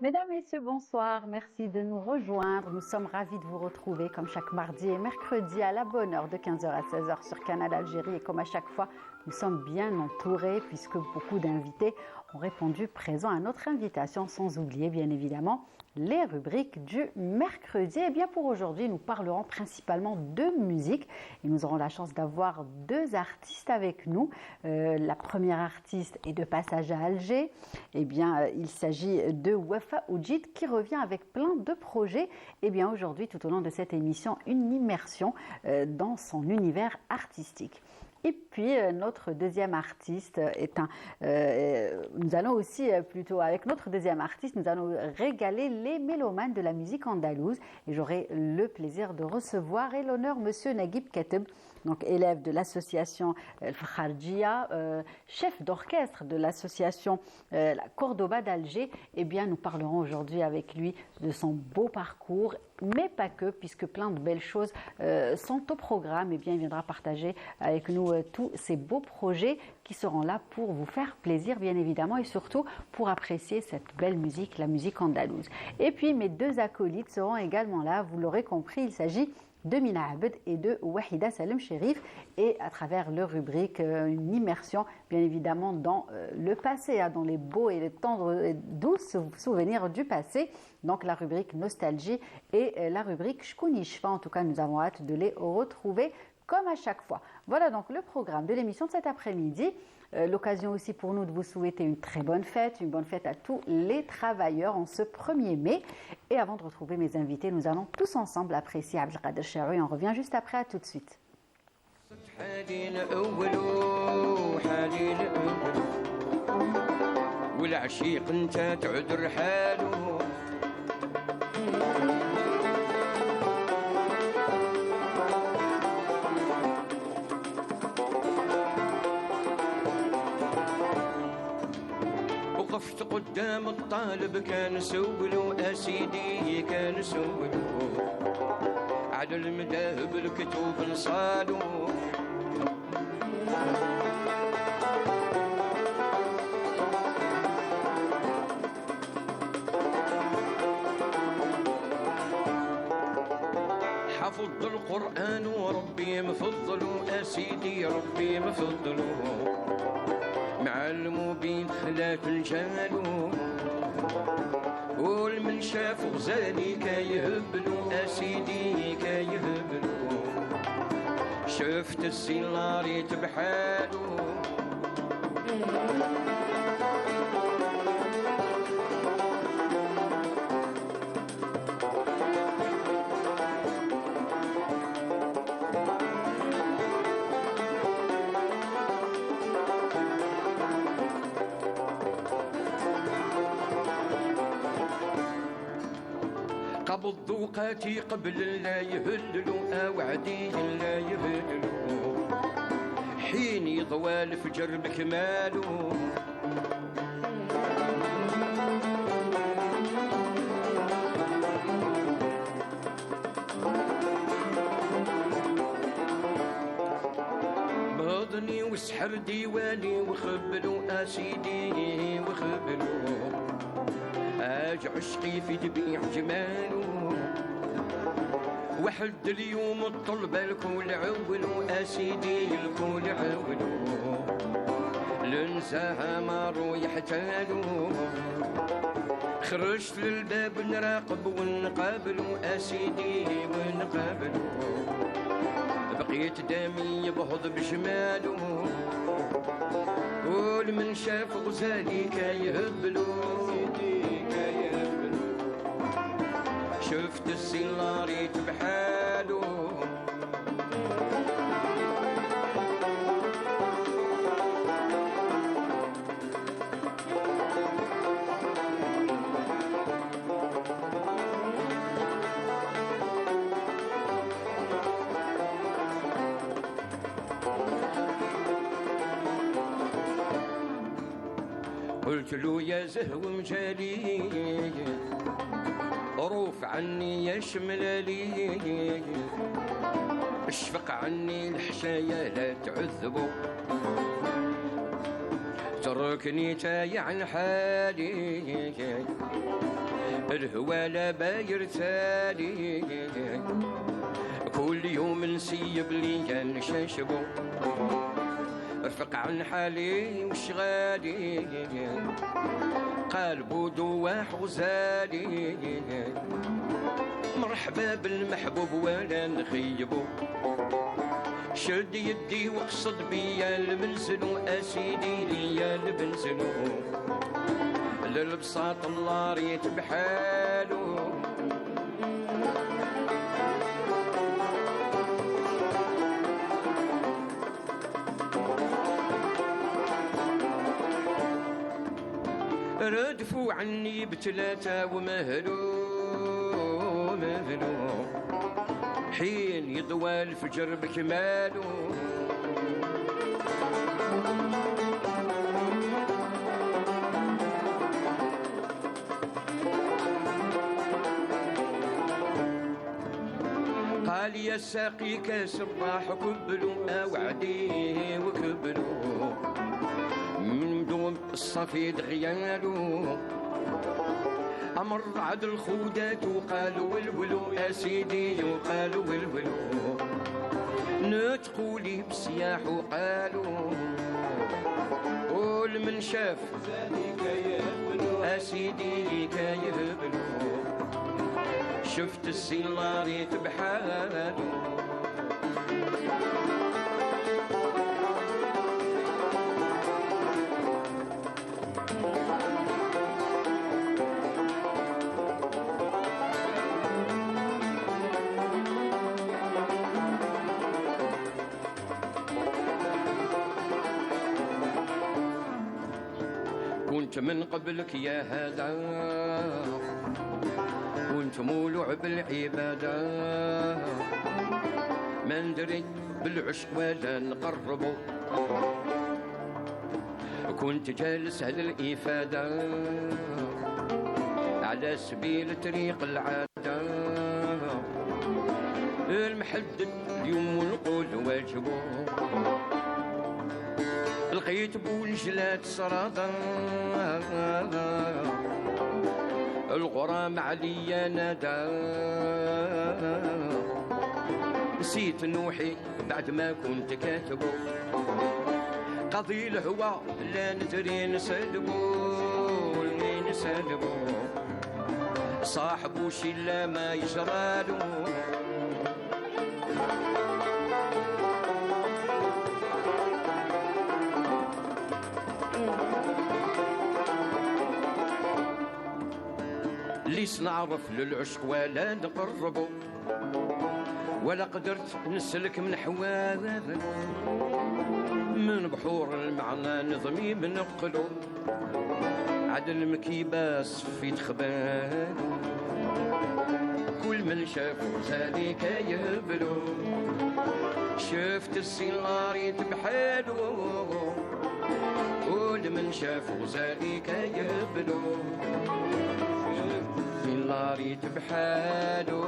Mesdames, Messieurs, bonsoir. Merci de nous rejoindre. Nous sommes ravis de vous retrouver comme chaque mardi et mercredi à la bonne heure de 15h à 16h sur Canal Algérie. Et comme à chaque fois, nous sommes bien entourés puisque beaucoup d'invités ont répondu présent à notre invitation, sans oublier bien évidemment les rubriques du mercredi. Et bien pour aujourd'hui, nous parlerons principalement de musique et nous aurons la chance d'avoir deux artistes avec nous. La première artiste est de passage à Alger. Et bien, il s'agit de Wafa Oudjid qui revient avec plein de projets. Et bien aujourd'hui, tout au long de cette émission, une immersion dans son univers artistique. Et puis notre deuxième artiste est nous allons aussi plutôt avec notre deuxième artiste, nous allons régaler les mélomanes de la musique andalouse et j'aurai le plaisir de recevoir et l'honneur Monsieur Naguib Kateb, donc élève de l'association Al-Fakharjia, chef d'orchestre de l'association la Cordoba d'Alger. Eh bien, nous parlerons aujourd'hui avec lui de son beau parcours, mais pas que, puisque plein de belles choses sont au programme. Eh bien, il viendra partager avec nous tous ces beaux projets qui seront là pour vous faire plaisir, bien évidemment, et surtout pour apprécier cette belle musique, la musique andalouse. Et puis, mes deux acolytes seront également là, vous l'aurez compris, il s'agit de Mina Abed et de Wahida Salem Cherif, et à travers leur rubrique, une immersion bien évidemment dans le passé, dans les beaux et les tendres et doux souvenirs du passé, donc la rubrique Nostalgie et la rubrique Shkouni Shfa. En tout cas, nous avons hâte de les retrouver comme à chaque fois. Voilà donc le programme de l'émission de cet après-midi. L'occasion aussi pour nous de vous souhaiter une très bonne fête à tous les travailleurs en ce 1er mai. Et avant de retrouver mes invités, nous allons tous ensemble apprécier Abdelkader Chaoui. On revient juste après, à tout de suite. وقفت قدام الطالب كان سولو أسيدي كان سولو على المذاهب الكتب نصالو حفظ القرآن وربي مفضلو أسيدي ربي مفضلو معلمو بين خلاك الجالو والمن شاف غزالي كيهبلو أسيدي كيهبلو شفت السيلاري بحالو قبض ذوقاتي قبل لا يهللوا وعدي لا يهللوا حيني ضوال فجر بكمالو بضني وسحر ديواني وخبلوا أسيدي وخبلوا اج عشقي في تبيع جماله وحد اليوم الطلبة الكل عولو أسيدي الكل عولو لنساها مارو يحتالو خرجت للباب نراقب ونقابلو أسيدي ونقابلو بقيت دامي يبهض بجمالو والمن شاف غزالي كيهبلو شفت السيلاري بحالو قلت له يا زهو مجالي روف اشرف عني يا شملالي، اشفق عني الحشايا لا تعذبوا، تركني تايه عن حالي، الهوى لا باير تالي، كل يوم نسيب لي نشاشبو، رفق عن حالي وشغالي، قلبو دواح غزالي، مرحبا بالمحبوب ولا نخيبو، شد يدي واقصد بيا المنزل اسيدي ليا البنزل، للبساط الله ريت بحالو، ردفوا عني بتلاتة ومهلو حين يضوى الفجر بكماله، قال يا ساقي كاس الراح كبلوا اوعدي وكبلوا، من دون الصفيد غيالو، أمر عد الخودات وقالوا ولولو أسيدي وقالوا ولولو، نتقولي بسياح وقالوا، قول من شاف أسيدي كيهبلو، شفت السيلاريت بحالو، كنت من قبلك يا هذا كنت مولوع بالعبادة، ما ندري بالعشق ولا نقربو، كنت جالس على الإفادة على سبيل طريق العادة، المحدد اليوم ونقول واجبو، لقيت بولجلات صرادا الغرام عليا نادى، نسيت نوحي بعد ما كنت كاتبه، قضي الهوى لا ندري نسلبو صاحبو شي لا ما يجرالو، ليس نعرف للعشق ولا نقربو، ولا قدرت نسلك من حوال من بحور المعنى نظمي بنقلو، عاد المكيباس في تخبال، كل من شافو زاديك يهبلو، شفت السيلاريت بحالو، كل من شافو زاديك يهبلو، السيلاريت بحالو،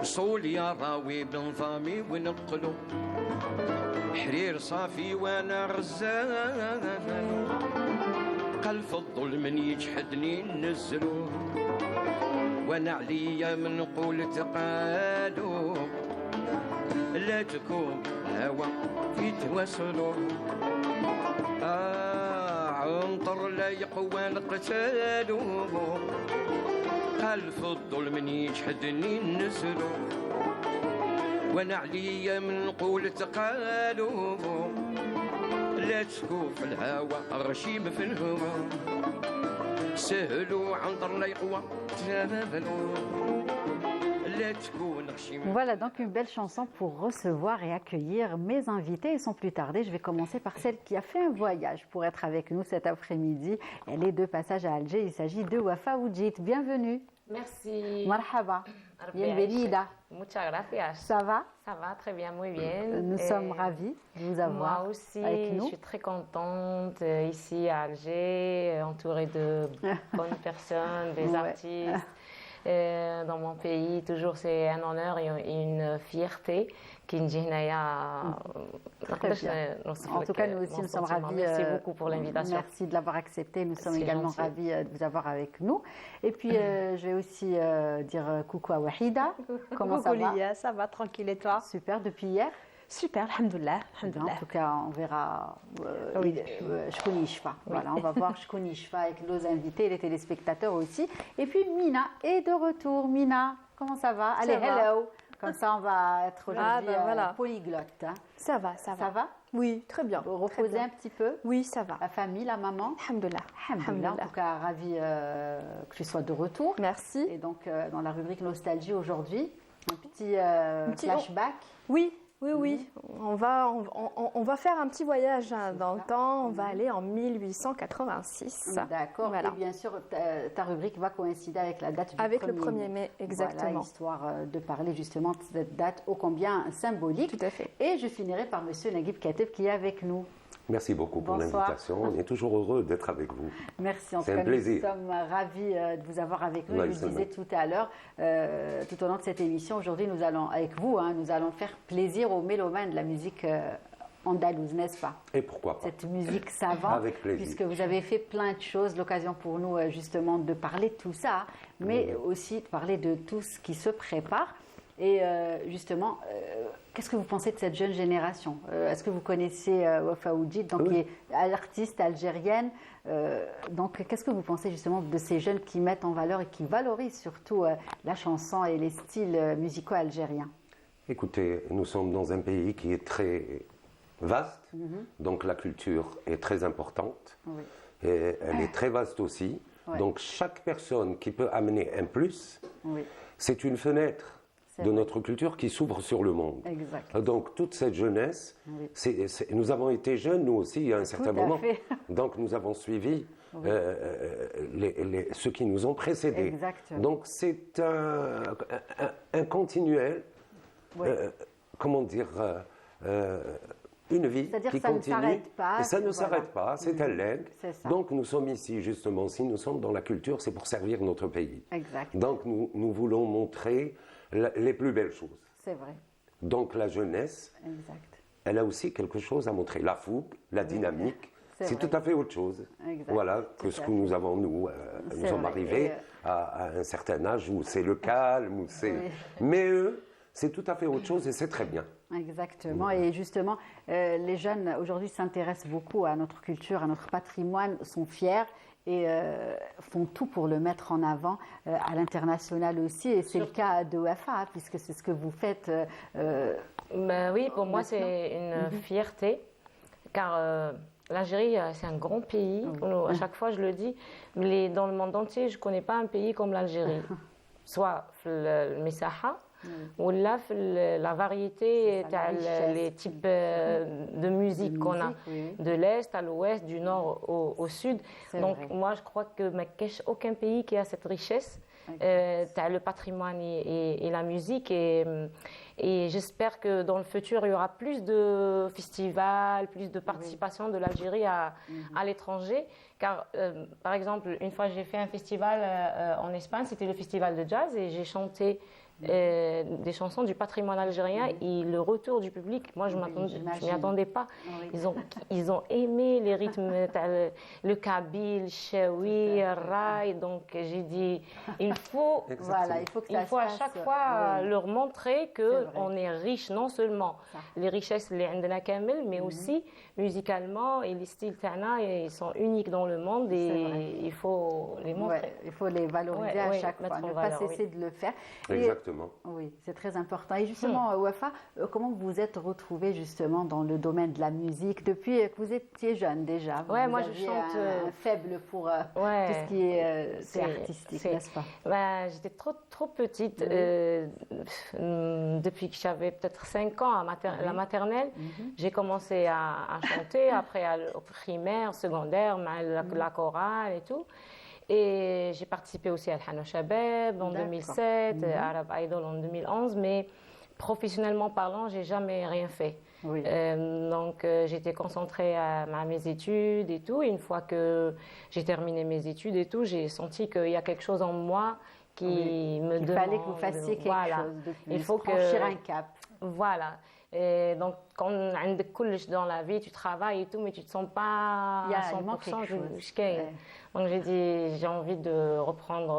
صول يا راوي بنظامي ونقلو، حرير صافي وانا غزال، قلب الظلم يجحدني ننزلو، وانا عليا من قول تقالو، لا تكون هوى في توسلو، عنطر لا يقوى القتالو، قلب الظلم يجحدني ننزلو، وانا عليا من قول تقالو، لا تسكو في الهوى غشيم في الهوى، سهلوا عنطر لا يقوى تنابلوا لا تكون غشيمة. Voilà donc une belle chanson pour recevoir et accueillir mes invités. Et sans plus tarder, je vais commencer par celle qui a fait un voyage pour être avec nous cet après-midi. Elle est de passage à Alger. Il s'agit de Wafa Oudjit. Bienvenue. Merci. Marhaba. Bienvenida. Muchas gracias. Ça va? Ça va très bien, muy bien. Nous Et sommes ravis de vous avoir moi aussi, avec je nous. suis très contente ici à Alger, entourée de bonnes personnes, des Ouais. artistes. Dans mon pays, toujours c'est un honneur et une fierté qui Très bien. En tout cas, nous aussi, nous sommes ravis. Merci beaucoup pour l'invitation. Merci de l'avoir accepté. Nous sommes C'est également gentil. ravis de vous avoir avec nous. Et puis, je vais aussi dire coucou à Wahida. Comment ça va? Lia, ça va, tranquille et toi? Super, depuis hier. Super, alhamdoulilah, En alhamdoulilah. tout cas, on verra Oui. Shkouni Ishfa. Voilà, on va voir Shkouni Ishfa avec nos invités et les téléspectateurs aussi. Et puis Mina est de retour. Mina, comment ça va? Allez, va. hello. Comme ça, on va être aujourd'hui ben voilà. polyglotte. Hein. Ça va, ça va. Ça va? Oui, très bien. Vous très reposez bien. un petit peu? Oui, ça va. La famille, la maman? Alhamdoulilah. Alhamdoulilah. En tout cas, ravi que tu sois de retour. Merci. Et donc, dans la rubrique Nostalgie aujourd'hui, un petit, petit- flashback. Oui, oui, oui. On va faire un petit voyage hein, dans le ça. temps. On va aller en 1886. D'accord. Voilà. Et bien sûr, ta rubrique va coïncider avec la date du Avec le 1er 1er mai, exactement. Voilà, histoire de parler justement de cette date ô combien symbolique. Tout à fait. Et je finirai par Monsieur Naguib Kateb qui est avec nous. Merci beaucoup pour Bonsoir. l'invitation. On est toujours heureux d'être avec vous. Merci. En tout C'est un cas, plaisir. nous sommes ravis de vous avoir avec nous. Ouais, Je vous c'est disais tout à l'heure, tout au long de cette émission, aujourd'hui, nous allons, avec vous, hein, nous allons faire plaisir aux mélomanes de la musique andalouse, n'est-ce pas? Et pourquoi pas? Cette musique savante, Avec plaisir. puisque vous avez fait plein de choses, l'occasion pour nous justement de parler de tout ça, mais aussi de parler de tout ce qui se prépare. Et justement, qu'est-ce que vous pensez de cette jeune génération? Est-ce que vous connaissez Wafa Oudjit, donc qui est artiste algérienne? Donc, qu'est-ce que vous pensez justement de ces jeunes qui mettent en valeur et qui valorisent surtout la chanson et les styles musicaux algériens? Écoutez, nous sommes dans un pays qui est très vaste, donc la culture est très importante, Oui. et elle est très vaste aussi. Ouais. Donc chaque personne qui peut amener un plus, Oui, c'est une fenêtre C'est de vrai. notre culture qui s'ouvre sur le monde. exact. Donc toute cette jeunesse, Oui. nous avons été jeunes nous aussi à un certain à moment. fait. Donc nous avons suivi ceux qui nous ont précédés. Exactement. Donc c'est un continuel, Oui. comment dire, une vie C'est-à-dire qui que ça ne continue. s'arrête pas, Et ça ne voilà. s'arrête pas, c'est un legs. C'est ça. Donc nous sommes ici justement, si nous sommes dans la culture, c'est pour servir notre pays. Exact. Donc nous voulons montrer les plus belles choses. C'est vrai. Donc la jeunesse, Exact. elle a aussi quelque chose à montrer. La fougue, la dynamique, C'est c'est vrai. tout à fait autre chose. Exact. Voilà, Tout que ce à que fait. nous avons, nous C'est sommes vrai. arrivés Et, à un certain âge où c'est le calme, où c'est... Oui. Mais eux, c'est tout à fait autre chose et c'est très bien. Exactement. Et justement, les jeunes aujourd'hui s'intéressent beaucoup à notre culture, à notre patrimoine, sont fiers et font tout pour le mettre en avant à l'international aussi. Et c'est le cas de Wafa, puisque c'est ce que vous faites. Ben oui, pour moi, Maintenant. c'est une fierté, car l'Algérie, c'est un grand pays. À chaque fois, je le dis, mais dans le monde entier, je ne connais pas un pays comme l'Algérie. Soit le Messaha, ou là, la variété, C'est ça, la richesse. les types de musique qu'on a, oui. de l'Est à l'Ouest, du Nord au Sud. C'est Donc, vrai. moi, je crois que ma cache aucun pays qui a cette richesse. Tu as le patrimoine et la musique et j'espère que dans le futur il y aura plus de festivals, plus de participation de l'Algérie à l'étranger car par exemple une fois j'ai fait un festival en Espagne, c'était le festival de jazz et j'ai chanté des chansons du patrimoine algérien et le retour du public, moi je ne m'y attendais pas. Oui. Ils ont aimé les rythmes, le kabyle, le chaoui, le raï, donc j'ai dit il faut Voilà, il faut que ça à se chaque passe. fois Oui. leur montrer que C'est vrai. on est riche non seulement Ça. les richesses les عندنا كامل, mais aussi musicalement, et les styles تاعنا ils sont uniques dans le monde C'est et vrai. il faut les montrer. Ouais, il faut les valoriser Ouais, à ouais, chaque mettre fois, en ne pas valeur, cesser de le faire. Et- Exactement. oui, c'est très important. Et justement, Wafa, comment vous vous êtes retrouvée justement dans le domaine de la musique depuis que vous étiez jeune déjà? Ouais, Vous moi, je aviez chante, un faible pour Ouais, tout ce qui est c'est- artistique, c'est- n'est-ce pas? Bah, j'étais trop petite. Depuis que j'avais peut-être 5 ans à la maternelle, j'ai commencé à chanter, après au primaire, secondaire, la chorale et tout. Et j'ai participé aussi à Al Shabab en D'accord. 2007, Arab Idol en 2011, mais professionnellement parlant, j'ai jamais rien fait. Oui. Donc j'étais concentrée à mes études et tout. Et une fois que j'ai terminé mes études et tout, j'ai senti qu'il y a quelque chose en moi qui me Il demande. fallait que vous fassiez quelque Voilà. chose de plus, Il faut franchir un cap. Voilà. Et donc quand on a dans la vie, tu travailles et tout, mais tu te sens pas Il y a- à il manque 100%. quelque chose. je gagne. Ouais. Donc j'ai dit, j'ai envie de reprendre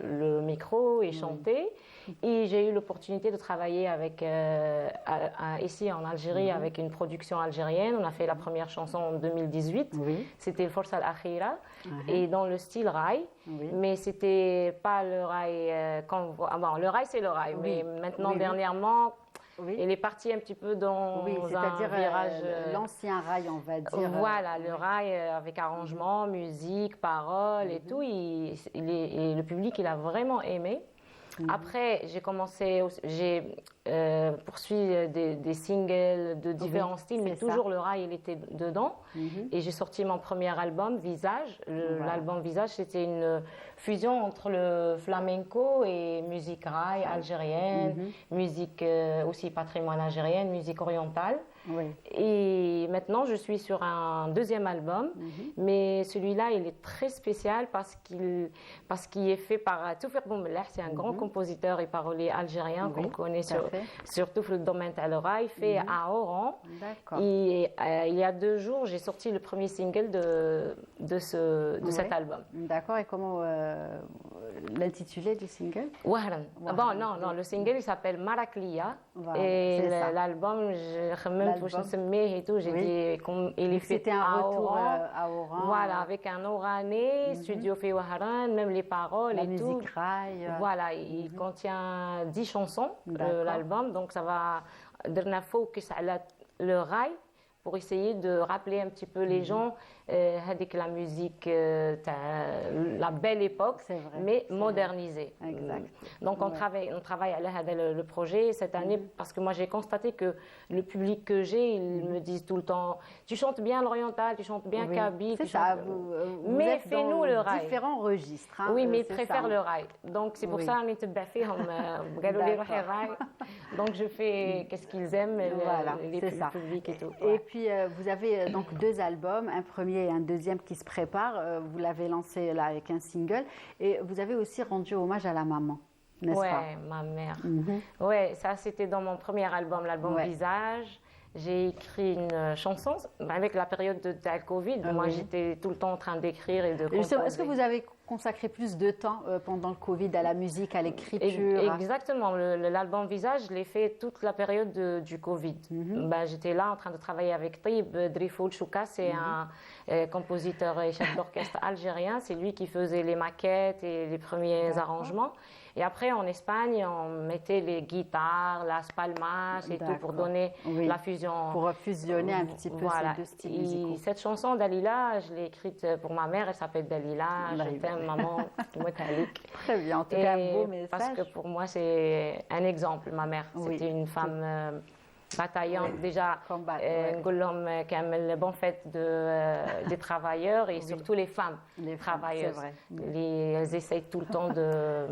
le micro et chanter. Et j'ai eu l'opportunité de travailler avec, ici en Algérie avec une production algérienne. On a fait la première chanson en 2018. Oui. C'était le Forza Al-Akhira. Et dans le style rail. Oui. Mais c'était pas le rail qu'on voit. Ah bon, le rail, c'est le rail. Oui. Mais maintenant, Oui, oui. dernièrement, Oui. il est parti un petit peu dans Oui, un c'est-à-dire virage. l'ancien rail, on va dire. Voilà, le rail avec arrangement, musique, paroles et tout. Et le public, il a vraiment aimé. Après, j'ai poursuivi des singles de différents styles, mais c'est toujours le rail, il était dedans. Et j'ai sorti mon premier album, Visage. L'album Visage, c'était une fusion entre le flamenco et musique rail algérienne, musique aussi patrimoine algérien, musique orientale. Oui. Et maintenant, je suis sur un deuxième album, mais celui-là, il est très spécial parce qu'il est fait par Toufir Boumlah. C'est un grand compositeur et parolier algérien qu'on connaît surtout dans le domaine de l'oreille, fait à Oran. D'accord. Et il y a 2 jours, j'ai sorti le premier single de cet album. D'accord. Et comment l'intitulé du single? Wahran. Bon, non, le single, il s'appelle Maraklia. Voilà, Et c'est ça. l'album, je même je me suis et tout, j'ai dit, il est fait C'était un à retour Oran. à Oran. Voilà, avec un Oranais, studio fait Wahran, même les paroles La et tout. musique rail. Voilà, il contient 10 chansons, D'accord. l'album, donc ça va درنا focus على le rail pour essayer de rappeler un petit peu les gens avec la musique, la belle époque, C'est vrai, mais c'est modernisée. vrai. Exact. Donc on travaille à le projet cette année parce que moi j'ai constaté que le public que j'ai, ils me disent tout le temps, tu chantes bien l'oriental, tu chantes bien Oui. kabyle, C'est tu ça. chantes- Vous mais êtes fais-nous dans le rail. différents registres. Hein, Oui, mais ils c'est préfèrent ça. le rail. Donc c'est pour Oui. ça qu'on est فيهم قالوا لي روحي D'accord. rail. Donc je fais qu'est-ce qu'ils aiment, Voilà, les c'est ça. publics et tout. Et Ouais. puis, vous avez donc 2 albums, un premier et un deuxième qui se préparent. Vous l'avez lancé là avec un single. Et vous avez aussi rendu hommage à la maman, n'est-ce pas? Ouais, ma mère. Ouais, ça c'était dans mon premier album, l'album Ouais. Visage. J'ai écrit une chanson avec la période de la Covid. Moi, oui. j'étais tout le temps en train d'écrire et de Et justement, composer. est-ce que vous avez consacré plus de temps pendant le Covid à la musique, à l'écriture? Exactement. L'album Visage, je l'ai fait toute la période du Covid. Ben, j'étais là en train de travailler avec Taïb Drifoul Chouka. C'est un compositeur et chef d'orchestre algérien. C'est lui qui faisait les maquettes et les premiers arrangements. Et après, en Espagne, on mettait les guitares, las palmas et tout pour D'accord. donner Oui. la fusion. Pour fusionner un petit peu Voilà. ces 2 styles Et musicaux. cette chanson, Dalila, je l'ai écrite pour ma mère. Elle s'appelle Dalila. Je Dalila. t'aime, maman. Moi, t'alik. Très bien, en tout cas, un beau message. Parce que pour moi, c'est un exemple, ma mère. Oui. C'était une femme bataillante. Déjà, Combat, نقول لهم كامل bonne fête des travailleurs et surtout les femmes Les femmes, travailleuses. c'est vrai. Elles essayent tout le temps de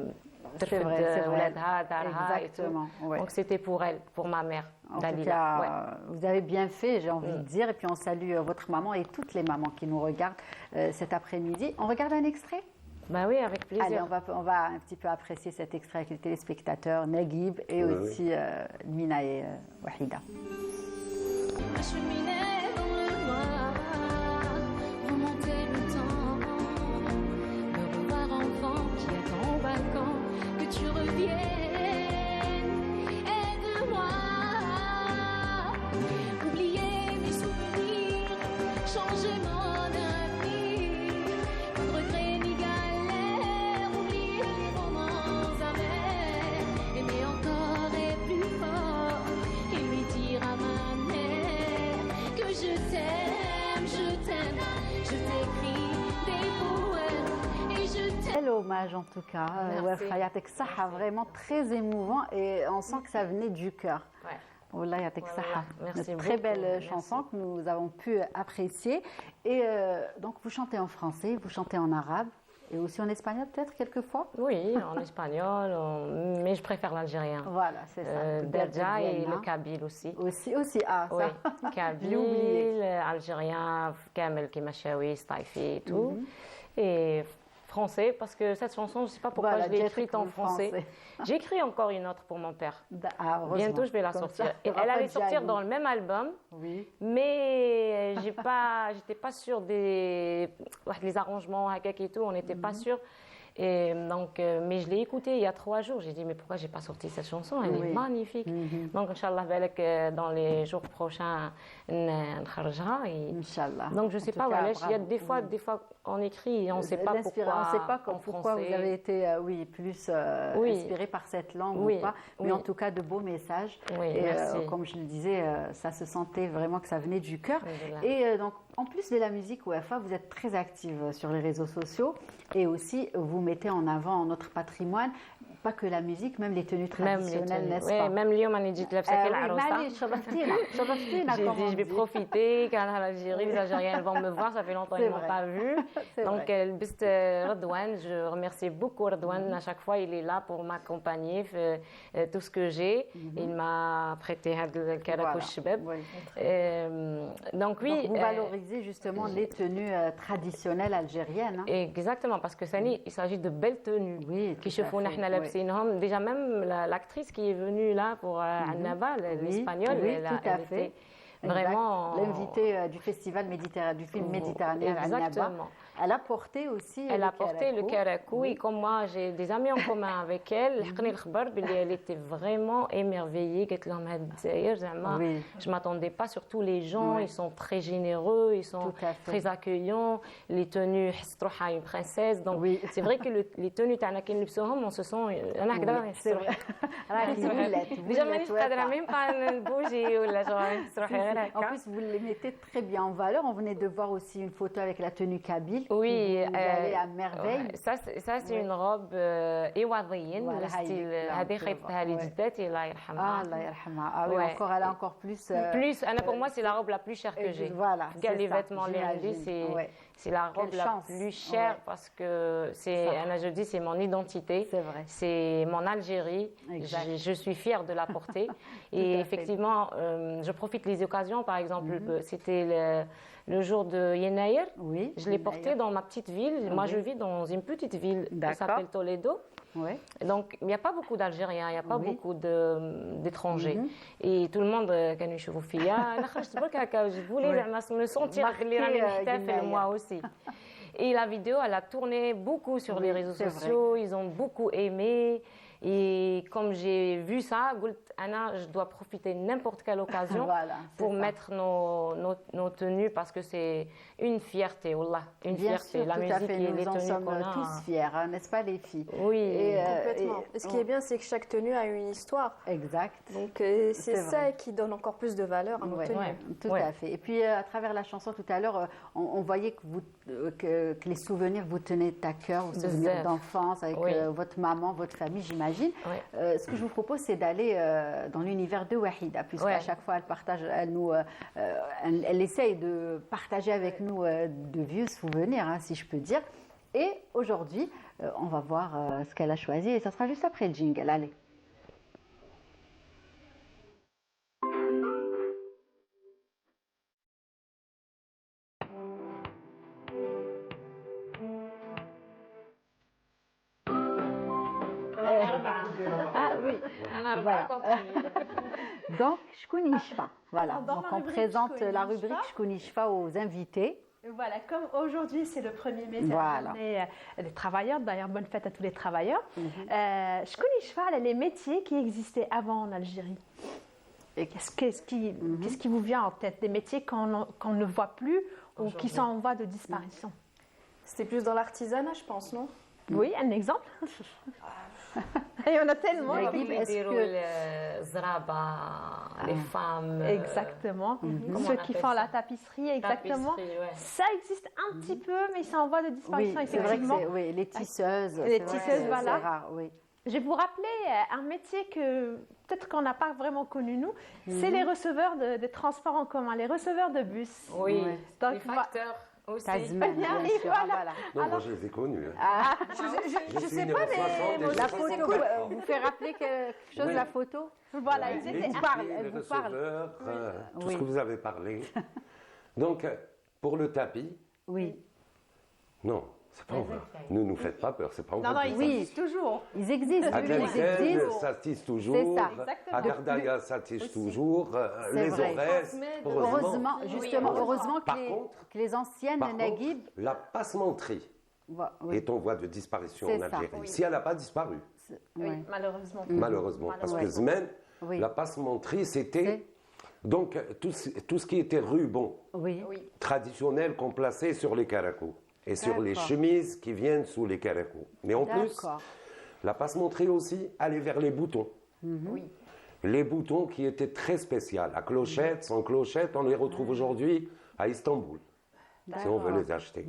C'est vrai, c'est vrai. ولادها, دارها et tout. Exactement, ouais. Donc c'était pour elle, pour ma mère, En tout Dalila. cas, Ouais. vous avez bien fait, j'ai envie de dire. Et puis on salue votre maman et toutes les mamans qui nous regardent cet après-midi. On regarde un extrait? Bah oui, avec plaisir. Allez, on va un petit peu apprécier cet extrait avec les téléspectateurs, Naguib et Oui, aussi Mina et Wahida. Acheminer dans le noir, remonter le temps, me revoir enfant qui attend au balcon, que tu reviennes, aide-moi. courage en tout cas. Merci. Wafa, yatek saha, vraiment très émouvant et on sent que ça venait du cœur. Ouais. Wallah, yatek Voilà. saha. Merci Une très beaucoup. belle Merci. chanson que nous avons pu apprécier. Et donc vous chantez en français, vous chantez en arabe et aussi en espagnol peut-être quelquefois. Oui, en espagnol, mais je préfère l'algérien. Voilà, c'est ça. Derja et Bien, le kabyle aussi. Aussi, ah ça. Oui, Je l'ai oublié. kabyle, algérien, kamel, kimachaoui, staifi et tout. Mhm. Et français, parce que cette chanson, je ne sais pas pourquoi Voilà, je l'ai Jet écrite en français. J'ai écrit encore une autre pour mon père. Heureusement. Bientôt, je vais la Comme sortir. ça, il y Et aura elle pas allait de sortir jaloux. dans le même album, Oui. mais j'étais pas sûre des les arrangements, hakak et tout, on n'était pas sûrs. Et donc, mais je l'ai écoutée il y a 3 jours. J'ai dit, mais pourquoi j'ai pas sorti cette chanson? Elle Oui. est magnifique. Donc, Inch'Allah, dans les jours prochains, نخرجها. Inch'Allah. Donc, je ne sais En tout pas, cas, Walech, il y a bravo. des fois, on écrit et on ne sait pas pourquoi. On ne sait pas en pourquoi vous français. avez été plus Oui. inspiré par cette langue Oui, ou pas. Mais oui. en tout cas, de beaux messages. Oui, Et merci. comme je le disais, ça se sentait vraiment que ça venait du cœur. Alhamdulillah. Et donc, en plus de la musique Wafa, vous êtes très active sur les réseaux sociaux et aussi vous mettez en avant notre patrimoine, pas que la musique, même les tenues traditionnelles, n'est-ce pas? même اليوم أنا جيت لابسة Oui, كالعروسة. معليش، شرفتينا شرفتينا J'ai comme dit, on je vais dit. profiter, car en Algérie, les Algériens vont me voir, ça fait longtemps C'est qu'ils ne m'ont vrai. pas vu. C'est Donc, vrai. لبست Redouane, je remercie beaucoup Redouane, à chaque fois il est là pour m'accompagner, tout ce que j'ai. Il m'a prêté هذا الكرك Voilà. والشباب. Oui. Donc oui, Donc, vous valorisez justement les tenues traditionnelles algériennes. Hein. exactement, parce que Sani, il s'agit de belles tenues. Oui, qui tout à يشوفونا fait, احنا oui. لابسينهم. Déjà même l'actrice qui est venue là pour Annaba, l'espagnole, oui, elle, tout à elle fait. était vraiment L'invitée du festival du film méditerranéen à Annaba. Exactement. Elle a porté aussi Elle a porté le karakou et comme moi j'ai des amis en commun avec elle, حقني الخبر بلي elle était vraiment émerveillée. قالت لهم هاد الجزائر زعما Oui. je m'attendais pas, surtout les gens, Oui. ils sont très généreux, ils sont Tout à fait. très accueillants, les tenues حست روحها une princesse. Donc Oui. c'est vrai que les tenues تاعنا كي نلبسوهم on se sent انا هكذا Oui, c'est vrai. راكي ولات ديجا مانيش ولات قادره وفاء. ميم با نبوجي ولا شغل تروحي غير En هكا. plus, vous les mettez très bien en valeur. On venait de voir aussi une photo avec la tenue kabyle. Oui, Vous allez à merveille. ouais, ça c'est une robe إيواضيين Voilà, الستيل هاي هذه là, on خيطتها peut لي voir. جداتي الله Ah, يرحمها. Allah yarhamha. Ah oui, Ouais. encore, elle a encore plus. Plus, Anna, pour moi, c'est la robe la plus chère que j'ai. Voilà. Regarde c'est les ça, vêtements, les j'imagine. handis, Ouais. c'est la robe Quelle la chance. plus chère Ouais. parce que c'est, Ça. Anna, je dis, c'est mon identité. C'est vrai. C'est mon Algérie. Exact. Je suis fière de la porter. Et fait. effectivement, je profite des occasions. Par exemple, c'était le jour de Yenaïr. Oui. Je l'ai porté dans ma petite ville. Moi, Oui. je vis dans une petite ville qui D'accord. s'appelle Toledo. Oui. Donc, il n'y a pas beaucoup d'Algériens, il n'y a pas Oui. beaucoup d'étrangers. Et tout le monde, quand ils يشوفوا فيا أنا خرجت برك هكا je voulais زعما me sentir Marqué, اللي راني نحتفل Yenaïr. moi aussi. Et la vidéo, elle a tourné beaucoup sur Oui, les réseaux c'est vrai. sociaux, ils ont beaucoup aimé. Et comme j'ai vu ça, قلت أنا, je dois profiter de n'importe quelle occasion Voilà, c'est pour ça. mettre nos tenues parce que c'est une fierté, wallah, une Bien fierté. sûr, La tout à musique fait. et les Nous en tenues sommes qu'on a. tous fiers, hein, n'est-ce pas, les filles? Oui. Et, Complètement. Et ce qui est bien, c'est que chaque tenue a une histoire. Exact. Donc C'est c'est ça vrai. qui donne encore plus de valeur à nos Ouais, tenues. tout Ouais. à fait. Et puis à travers la chanson tout à l'heure, on voyait que les souvenirs vous tenaient à cœur, vos souvenirs Bzaf. d'enfance avec Oui. votre maman, votre famille, j'imagine. Ouais. Ce que je vous propose, c'est d'aller dans l'univers de Wahida, puisqu'à Ouais. chaque fois elle partage, elle essaye de partager avec nous de vieux souvenirs, hein, si je peux dire. Et aujourd'hui, on va voir ce qu'elle a choisi et ça sera juste après le jingle. Allez. Ah oui, voilà. Donc, Shkouni Shfa. Voilà. Alors, dans Donc, la on rubrique présente Shkouni la rubrique Shfa. Shkouni Shfa aux invités. Voilà, comme aujourd'hui c'est le 1er mai, c'est Voilà. la journée des travailleurs, d'ailleurs bonne fête à tous les travailleurs. Shkouni Shfa, les métiers qui existaient avant en Algérie. Et qu'est-ce qui vous vient en tête? Des métiers qu'on ne voit plus ou qui sont en voie de disparition? C'était plus dans l'artisanat, je pense, non? Oui, un exemple? Il y en a tellement. Naguib, Les est-ce bureaux, que- les zraba, les femmes. Exactement. comment Ceux on qui appelle font ça? la tapisserie, exactement. Tapisserie, ouais. Ça existe un petit peu, mais c'est en voie de Oui, disparition, c'est vrai que effectivement. c'est les tisseuses. Les c'est vrai que tisseuses, c'est voilà. rare, oui. Je vais vous rappeler un métier que peut-être qu'on n'a pas vraiment connu, nous. C'est les receveurs de transport en commun, les receveurs de bus. Oui, Donc, les facteurs aussi. Tasman, On y bien arrive, sûr, voilà. voilà. Non, moi je les ai connus. hein. Ah, Je sais pas, mais la photo vous fait rappeler quelque chose, Oui. la photo? Voilà, ils Les étaient... tickets, parle, les elle vous parle. receveurs, tout Oui. ce que vous avez parlé. Donc, pour le tapis, Oui. non, c'est pas vrai. Ne nous faites pas peur, c'est pas Non, non, vrai. ils Oui. existent toujours. Ils existent, À oui, ils Tlemcen, existent. ça tisse toujours. C'est ça. Exactement. À Gardaïa, ça tisse toujours. C'est Les vrai. Aurès, Heureusement, justement, Oui, heureusement Par que contre- que les anciennes Par Naguib... contre, la passementerie Oui, est en voie de disparition C'est en ça. Algérie. Oui. Si elle n'a pas disparu, Oui, oui. malheureusement. malheureusement. Parce que Malheureusement. Zmen, Oui. la passementerie, c'était donc tout ce qui était ruban Oui. Oui. traditionnel qu'on plaçait sur les caracos et sur les D'accord. chemises qui viennent sous les caracos. Mais en plus, D'accord. la passementerie aussi allait vers les boutons. Oui. Les boutons qui étaient très spéciaux, à clochette, sans clochette, on les retrouve aujourd'hui à Istanbul, si on veut les acheter.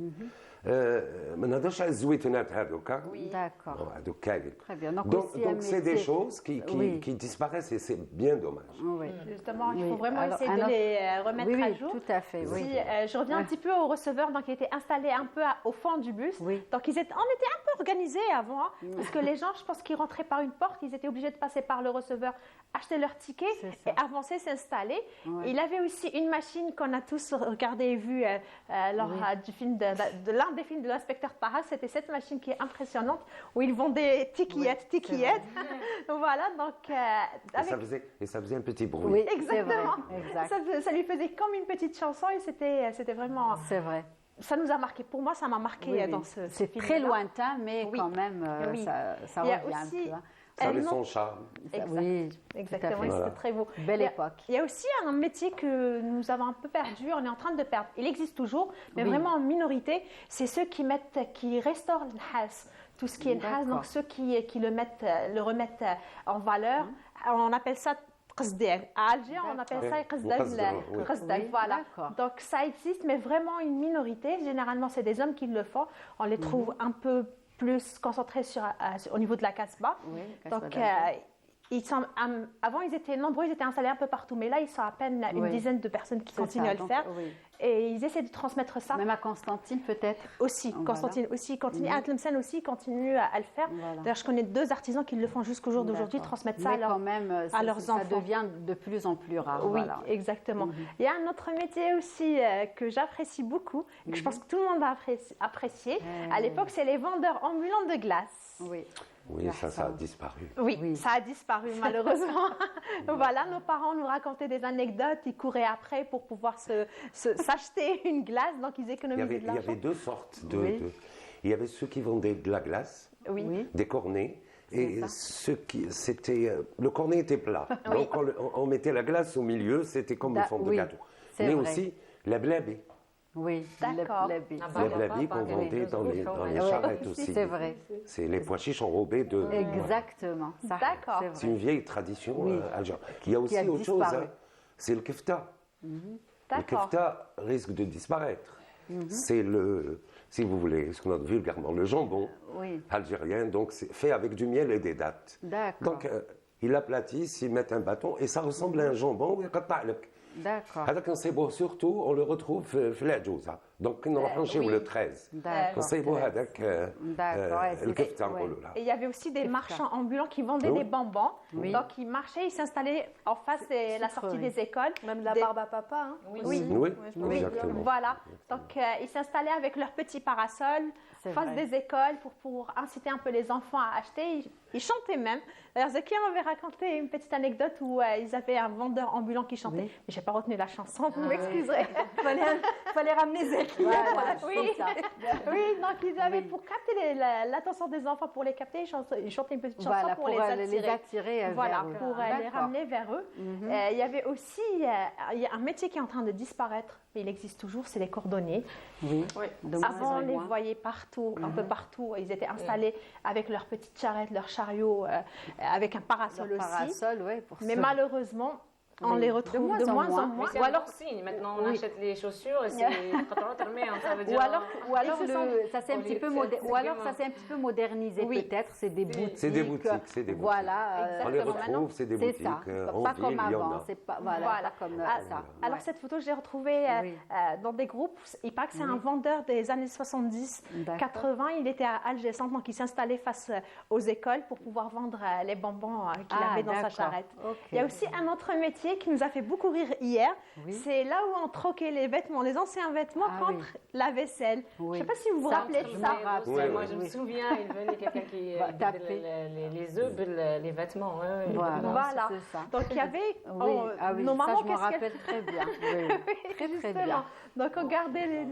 ما نهضرش على الزويتونات هذوك. D'accord. Non, هذوك كاين. Très bien. Donc, Donc, aussi un c'est des métier- choses qui Oui. disparaissent et c'est bien dommage. Oui. Justement, il Oui. faut vraiment Alors, essayer un de autre- les remettre Oui, à oui, jour. tout à fait, oui. Si, je reviens un petit peu aux receveurs donc, qui étaient installés un peu au fond du bus. Oui. Donc, on était un peu organisés avant, hein, parce que les gens, je pense qu'ils rentraient par une porte, ils étaient obligés de passer par le receveur, acheter leur ticket C'est ça. et avancer, s'installer. Ouais. Il avait aussi une machine qu'on a tous regardé et vue lors du film de l'un des films de l'inspecteur Taha. C'était cette machine qui est impressionnante, où ils vendaient tickiettes. Voilà, donc Et ça faisait un petit bruit. Oui, c'est exactement. vrai. Exact. Ça lui faisait comme une petite chanson et c'était vraiment... C'est vrai. Ça nous a marqué. Pour moi, ça m'a marqué Oui, oui. dans ce C'est film. très lointain, mais Oui. quand même, Oui. ça Il y a revient aussi- un peu. Hein. Ça avait non. son charme. Ça- Exact. Oui, Exactement, tout à fait. c'était Voilà. très beau. Belle Il y a- époque. Il y a aussi un métier que nous avons un peu perdu, on est en train de perdre. Il existe toujours, mais Oui. vraiment en minorité. C'est ceux qui restaurent le nhas. Tout ce qui est nhas, D'accord. donc ceux qui le remettent en valeur. On appelle ça qasdeg. À Alger, on appelle ça qasdeg, Oui. qasdeg, Oui, voilà. d'accord. Donc ça existe, mais vraiment une minorité. Généralement, c'est des hommes qui le font. On les trouve un peu plus concentrés au niveau de la Casbah. Oui, Donc, Casbah avant, ils étaient nombreux, ils étaient installés un peu partout, mais là, ils sont à peine une Oui. dizaine de personnes qui C'est continuent ça, à le donc, faire. oui. Et ils essaient de transmettre ça Même à Constantine, peut-être. aussi. Voilà. Constantine aussi continue, à Tlemcen aussi continue à le faire. Voilà. D'ailleurs, je connais 2 artisans qui le font jusqu'au jour d'aujourd'hui, D'accord. transmettre ça Mais à leur... quand même, leurs ça enfants. devient de plus en plus rare. Oui, voilà. exactement. Il y a un autre métier aussi que j'apprécie beaucoup, et que je pense que tout le monde a apprécié. À l'époque, c'est les vendeurs ambulants de glace. Oui. Oui, ça a disparu. Oui, Oui. ça a disparu malheureusement. Voilà, nos parents nous racontaient des anecdotes, ils couraient après pour pouvoir s'acheter une glace, donc ils Il y économisaient avait, de il y l'argent. avait deux sortes Oui. Il y avait ceux qui vendaient de la glace, Oui. Oui. des cornets, et ça. ceux qui c'était le cornet était plat. Donc on mettait la glace au milieu, c'était comme une forme de oui, gâteau. c'est Mais vrai. aussi la blabé. Oui, D'accord. le- Ah La bah, blabé pas qu'on des vendait dans les Ouais, charrettes aussi. c'est vrai. C'est les pois chiches enrobés de. Exactement. Ça, D'accord. c'est C'est vrai. une vieille tradition Oui. algérienne. Il y a aussi a autre chose, disparu. c'est le kefta. Le D'accord. kefta risque de disparaître. C'est si vous voulez, ce qu'on appelle vulgairement le jambon Oui. algérien, donc c'est fait avec du miel et des dattes. D'accord. Donc ils l'aplatissent, ils mettent un bâton et ça ressemble à un jambon. D'accord. هذاك نصيبوه surtout, on le retrouve في العجوزة. Donc نروحوا نمشيو le 13. D'accord. نصيبوا هذاك D'accord, ouais, c'est- الكفتة ouais. نقولوا لها. Et il y avait aussi des marchands ambulants qui vendaient Oui. des bonbons. Oui. Donc ils marchaient, ils s'installaient en face de la sortie oui. des écoles. Même la Des- barbe à papa. Hein. Oui. Oui, Oui, exactement. voilà. Donc, ils s'installaient avec leurs petits parasols C'est face vrai. des écoles pour inciter un peu les enfants à acheter. Ils chantaient même. D'ailleurs, Zakia m'avait raconté une petite anecdote où ils avaient un vendeur ambulant qui chantait. Oui. Mais je n'ai pas retenu la chanson, vous m'excuserez. Fallait ramener Zakia. Voilà, Oui. comme ça. Oui, donc ils avaient, pour capter l'attention des enfants, pour les capter, ils chantaient une petite chanson Voilà, pour les attirer. attirer Voilà, vers eux. pour les D'accord. ramener vers eux. Il y avait aussi il y a un métier qui est en train de disparaître, mais il existe toujours, c'est les cordonniers. Oui. De moins Avant, en on les moins. voyait partout, un peu partout. Ils étaient installés avec leurs petites charrettes, leurs chariot avec un parasol Leur aussi. parasol, ouais, pour Mais se- malheureusement, on Oui, les de retrouve moins de en moins moins. en moins. Mais c'est Ou un alors, bon signe. Maintenant, on Oui. achète les chaussures et c'est ça veut dire. ou alors ils se ça s'est un Au petit lieu peu de moder- faire ou alors des ça s'est un petit peu modernisé Oui. peut-être, c'est des boutiques. C'est des boutiques, c'est des boutiques. Voilà, On les Exactement. retrouve, c'est des c'est boutiques. ça. En Pas ville, comme il y en avant, a. c'est pas voilà, Voilà. pas comme Ah, ça. Alors Ouais. cette photo, je l'ai retrouvée Oui. dans des groupes. Il paraît que c'est un Oui. vendeur des années 70, D'accord. 80. Il était à Alger, donc il s'installait face aux écoles pour pouvoir vendre les bonbons qu'il Ah, avait dans sa d'accord. charrette. Ok. Il y a aussi un autre métier qui nous a fait beaucoup rire hier. Oui. C'est là où on troquait les vêtements, les anciens vêtements Ah contre la vaisselle. Oui. Je ne sais pas si vous vous Ça, rappelez de je ça. me rappelle. Oui, Moi, oui. je me souviens, il venait quelqu'un qui Va vidait taper. les œufs, les vêtements. Ouais, ouais, Voilà, évidemment. Voilà. c'est ça. Donc il y avait Oui, ah oui, nos ça mamans, je m'en qu'est-ce qu'elles rappelle très bien. Oui, très très bien. Justement. Donc on gardait les...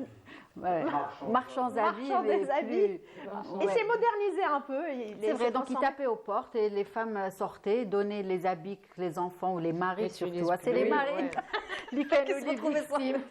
Ouais. Marchands d'habits, Marchands mais des habits. plus- Et Ouais. c'est modernisé un peu. C'est vrai, donc ils tapaient aux portes et les femmes sortaient, donnaient les habits que les enfants ou les maris Mais tu surtout. les Ah, c'est les plus, maris ouais. les victimes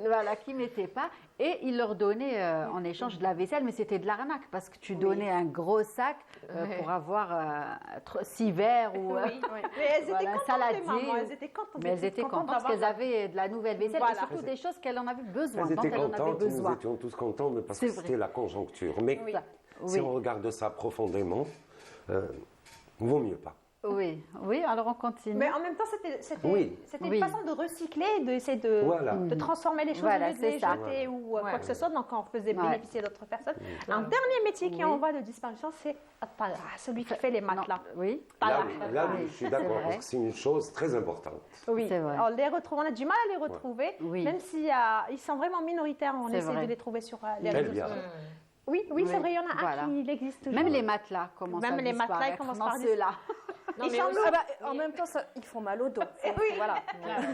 voilà, qui ne mettaient pas. Et ils leur donnaient en échange de la vaisselle, mais c'était de l'arnaque parce que tu donnais un gros sac Ouais. pour avoir 6 verres ou Oui, mais elles étaient voilà, un contentes, saladier. les mamans. Elles étaient contentes. Mais elles étaient contentes parce qu'elles avaient de la nouvelle vaisselle Voilà. et surtout des choses qu'elles en avaient besoin. Elles dont étaient elles en avaient contentes, nous besoin. étions tous contents, mais parce C'est que vrai. c'était la conjoncture. Mais Oui. si Oui. on regarde ça profondément, vaut mieux pas. Oui, oui, alors on continue. Mais en même temps, c'était Oui. Oui. une façon de recycler, d'essayer de, Voilà. de transformer les choses Voilà, au lieu de c'est les ça. jeter ou Ouais. quoi que ce soit. Donc, on faisait Ouais. bénéficier d'autres personnes. Un dernier métier qui est Oui. en voie de disparition, c'est celui qui fait les Non, matelas. oui, Là, Voilà. là, oui, je suis d'accord, vrai. parce que c'est une chose très importante. Oui, C'est vrai. on les retrouve, on a du mal à les retrouver, Oui. même si ils sont vraiment minoritaires, on C'est essaie vrai. de les trouver sur les Très réseaux bien. sociaux. Oui, oui, Oui, c'est vrai, il y en a voilà. un qui il existe toujours. même les matelas commencent Même à les matelas, ils disparaître. commencent Non, par ceux-là. Non, Ils mais sont aussi- lourds. En même temps, ils font mal au dos. Voilà.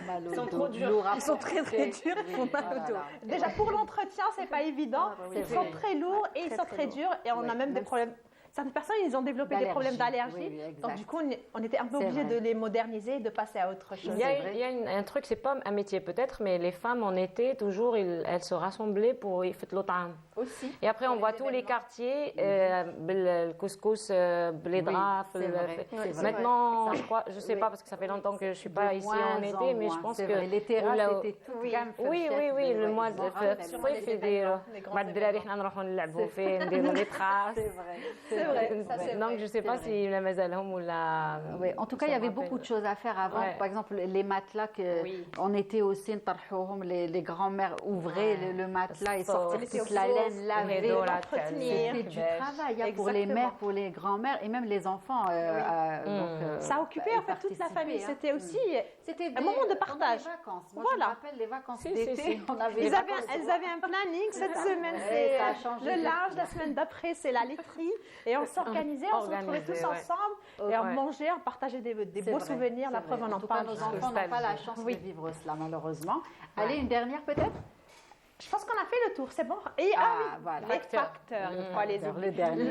Mal au Ils sont dos, trop durs. lourds à Ils sont très, très porter. durs, ils font mal au Oh là dos. là. Déjà pour l'entretien, c'est pas évident. oui, Ils c'est sont vrai. très lourds et ils Très, sont très très lourds. durs et on a Ouais, même des même problèmes. Certaines personnes, ils ont développé des problèmes d'allergie. Oui, oui, exact. Donc du coup, on était un peu C'est obligé vrai. de les moderniser et de passer à autre chose. Il y a, vrai. il y a un truc, c'est pas un métier peut-être, mais les femmes en été, toujours, elles se rassemblaient pour y faire l'autam. Aussi. Et après, on voit tous les quartiers, le couscous, les draps. c'est vrai, c'est vrai. Maintenant, Ça- je sais oui. pas parce que ça fait longtemps que je suis De pas ici moins en été, mais je moins, pense c'est que vrai. Les terrasses là- étaient toutes oui, gammes oui, oui, le mois de rappelle. في يديروا مع الدراري حنا نروحوا نلعبوا فيه نديروا لي تراس. C'est vrai. C'est vrai, ça c'est Donc vrai. je sais pas C'est si la مازالهم ولا. Oui, en tout cas, il y Ça avait me rappelle. beaucoup de choses à faire avant. Ouais. Par exemple, les matelas que Oui. on était aussi, les grands-mères ouvraient Ouais. le matelas et Ça, sortir c'était toute la laine lavée. l'entretenir. C'était du travail hein, pour les Exactement. mères, pour les grands-mères et même les enfants. Ça occupait en fait toute la famille. C'était aussi. C'était un moment de pendant partage. Les vacances. Moi, Voilà. je me rappelle les vacances Si, si, d'été. si. On avait Elles avaient un planning cette semaine, Ouais, c'est ça a changé le depuis. linge, la semaine d'après c'est la laiterie et on s'organisait, on se retrouvait Organisé, tous ouais. ensemble et on Ouais. mangeait, on partageait des C'est beaux vrai, souvenirs, c'est la vrai. preuve on en tout cas, parle. nos enfants n'ont pas la chance Oui. de vivre cela, malheureusement. Allez, une dernière peut-être. Je pense qu'on a fait le tour, c'est bon. Et Ah, oui, voilà. les facteurs, il faut pas les Vers oublier. le dernier.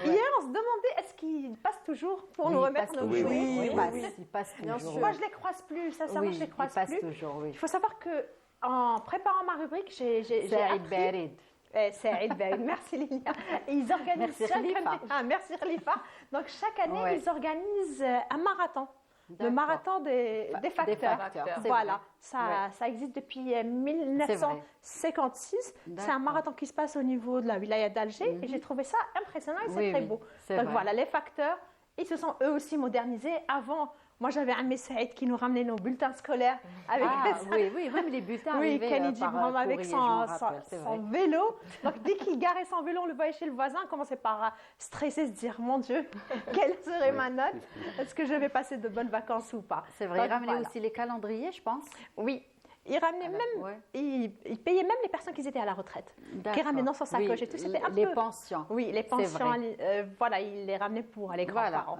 Hier, on se demandait est-ce qu'ils passent toujours pour nous Oui, remettre parce nos que- jouets. oui, il passe toujours. Moi, je les croise plus, sincèrement, je les il croise passe plus. toujours, oui. Il faut savoir que en préparant ma rubrique, j'ai Saïd appris. Barid. Saïd Barid, merci Lilia. Et ils organisent Merci, chaque Khalifa. année. Ah, merci Khalifa. Donc chaque année, Ouais. ils organisent un marathon. Le D'accord. marathon des facteurs. c'est Voilà, vrai. ça existe depuis 1956. C'est un D'accord. marathon qui se passe au niveau de la wilaya d'Alger et j'ai trouvé ça impressionnant et c'est Oui, très oui, beau. c'est Donc vrai. voilà, les facteurs, ils se sont eux aussi modernisés. Avant, moi j'avais un Saïd qui nous ramenait nos bulletins scolaires avec Ah, oui, oui, même les bulletins oui, arrivaient Kennedy par Brown avec courrier, son, je m'en rappelle, c'est son vrai. vélo. Donc dès qu'il garait son vélo, on le voyait chez le voisin, on commençait par stresser, se dire mon Dieu, quelle serait ma note? Est-ce que je vais passer de bonnes vacances ou pas? C'est vrai, Donc, ils ramenaient voilà. aussi les calendriers, je pense. Oui. Il ramenait même, ouais. il payait même les personnes qui étaient à la retraite, qui D'accord. ramenaient dans son sacoche Oui, et tout. C'était un les peu. pensions. Oui, les C'est pensions, vrai. voilà, il les ramenait pour les Voilà. grands-parents.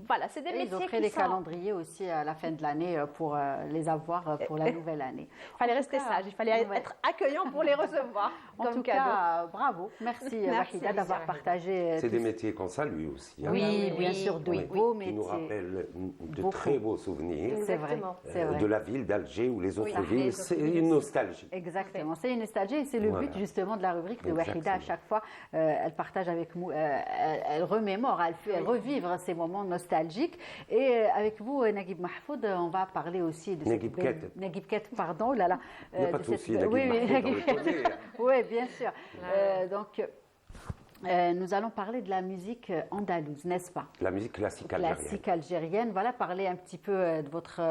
Voilà, c'est des Et ils métiers offraient qui les sont. calendriers aussi à la fin de l'année pour les avoir pour la nouvelle année. Il fallait rester cas, sage, il fallait ouais. être accueillant pour les recevoir. En comme tout cadeau. cas, bravo. Merci, Wahida d'avoir partagé. C'est tout des ça. métiers qu'on salue aussi. hein. Oui, bien sûr, de Oui, beaux qui métiers. nous rappellent de Beaucoup. très beaux souvenirs C'est vrai, c'est vrai. de la ville d'Alger ou les autres villes nostalgie, c'est une nostalgie. Exactement, c'est une nostalgie et c'est le but Voilà. justement de la rubrique de Wahida. À Exactement. chaque fois, elle partage avec nous, elle remémore, elle revivre ces moments nostalgiques. Et avec vous, Naguib Mahfoud, on va parler aussi de Naguib Ket. Naguib Ket, pardon, oh là là. Il n'y a pas de de souci, cette- Naguib oui, Mahfoud, Naguib on le Ket. connaît, hein. Oui, bien sûr. Donc, nous allons parler de la musique andalouse, n'est-ce pas? La musique classique algérienne. Classique algérienne. Voilà, parler un petit peu de votre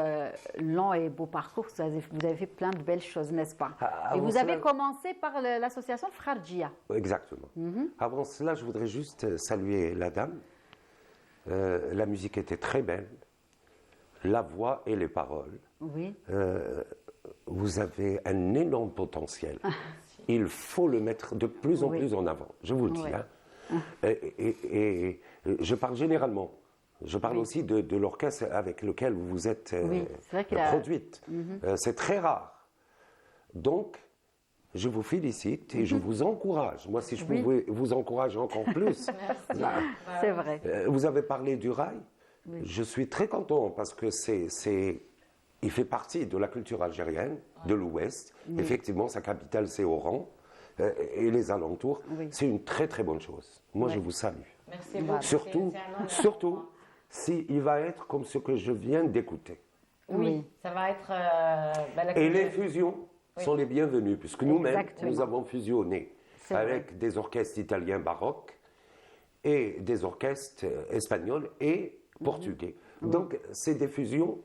long et beau parcours. Vous avez fait plein de belles choses, n'est-ce pas? Et Avant vous avez cela- commencé par l'association Frarjia. Exactement. Mhm. Avant cela, je voudrais juste saluer la dame. La musique était très belle, la voix et les paroles. Oui, Vous avez un énorme potentiel. Il faut le mettre de plus en Oui. plus en avant, je vous le dis. Oui. Hein. Et je parle généralement. Je parle aussi de l'orchestre avec lequel vous vous êtes Oui, c'est vrai qu'il a- produite. C'est très rare. Donc, je vous félicite et je vous encourage. Moi, si je Oui. pouvais vous encourager encore plus. Là, c'est vrai. vous avez parlé du rail. Je suis très content parce que il fait partie de la culture algérienne, de l'Ouest. Effectivement, sa capitale, c'est Oran. Et les alentours. Oui. C'est une très, très bonne chose. Moi, je vous salue. Merci beaucoup. Surtout, C'est un honneur. surtout s'il va être comme ce que je viens d'écouter. Oui, ça va être. Et les fusions sont les bienvenues, puisque nous-mêmes, Exactement. nous avons fusionné C'est vrai. avec des orchestres italiens baroques et des orchestres espagnols et portugais. Donc, c'est des fusions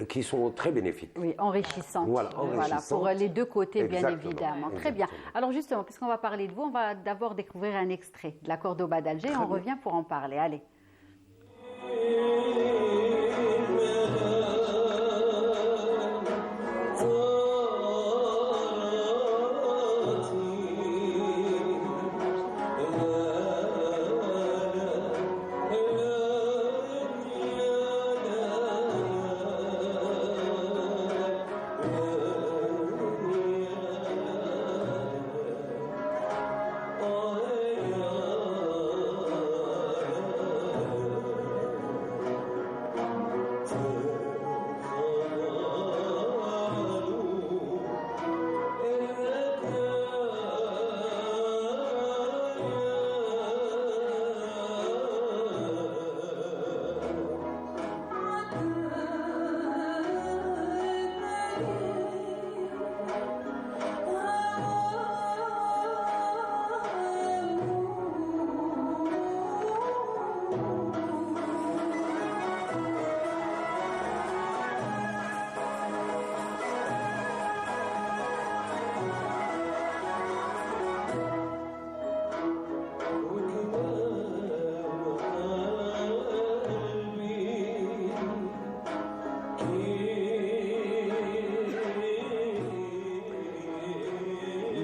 qui sont très bénéfiques. Oui, enrichissante. Voilà, enrichissante. pour les deux côtés, bien Exactement. évidemment. Très bien. Exactement. Alors justement, puisqu'on va parler de vous, on va d'abord découvrir un extrait de la Cordoba d'Alger. On revient pour en parler. Allez.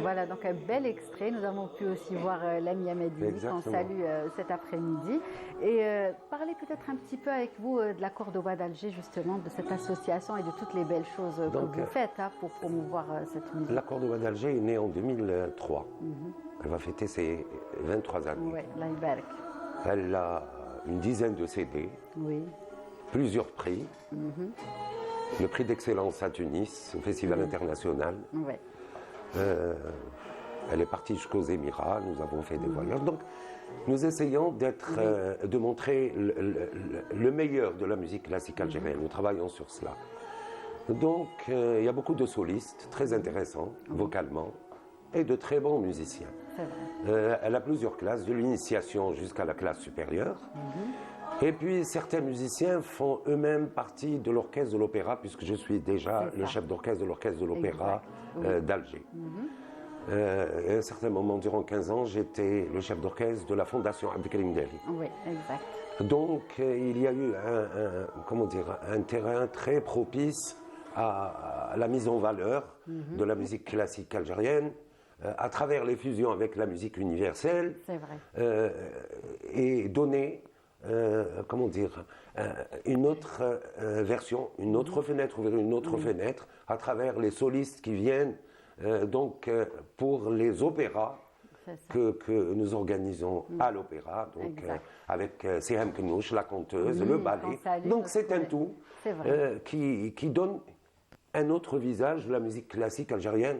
Voilà, donc un bel extrait. Nous avons pu aussi voir l'ami Amadi qu'on Exactement. salue cet après-midi. Et parler peut-être un petit peu avec vous de la Cordoba d'Alger, justement, de cette association et de toutes les belles choses Donc, que vous faites pour promouvoir cette musique. La Cordoba d'Alger est née en 2003. Elle va fêter ses 23 années. Oui, la Ibarak. Elle a une dizaine de CD, Oui, plusieurs prix. Le prix d'excellence à Tunis, au Festival international. oui. Elle est partie jusqu'aux Émirats, nous avons fait des voyages. Donc, nous essayons de montrer le meilleur de la musique classique algérienne. Nous travaillons sur cela. Donc, il y a beaucoup de solistes très intéressants, vocalement, et de très bons musiciens. C'est vrai. Elle a plusieurs classes, de l'initiation jusqu'à la classe supérieure. Et puis, certains musiciens font eux-mêmes partie de l'orchestre de l'opéra, puisque je suis déjà C'est le ça. chef d'orchestre de l'orchestre de l'opéra d'Alger. À un certain moment, durant 15 ans, j'étais le chef d'orchestre de la Fondation Abdelkrim Deli. Oui, exact. Donc, il y a eu un terrain très propice à la mise en valeur de la musique classique algérienne, à travers les fusions avec la musique universelle, C'est vrai. et donner, une autre version, une autre fenêtre, ouvrir une autre fenêtre, à travers les solistes qui viennent, pour les opéras C'est ça. que nous organisons à l'opéra, donc Exact. avec Siham Knouch, la conteuse, le ballet. qu'on salue Donc c'est un aussi. tout C'est vrai. qui donne un autre visage de la musique classique algérienne.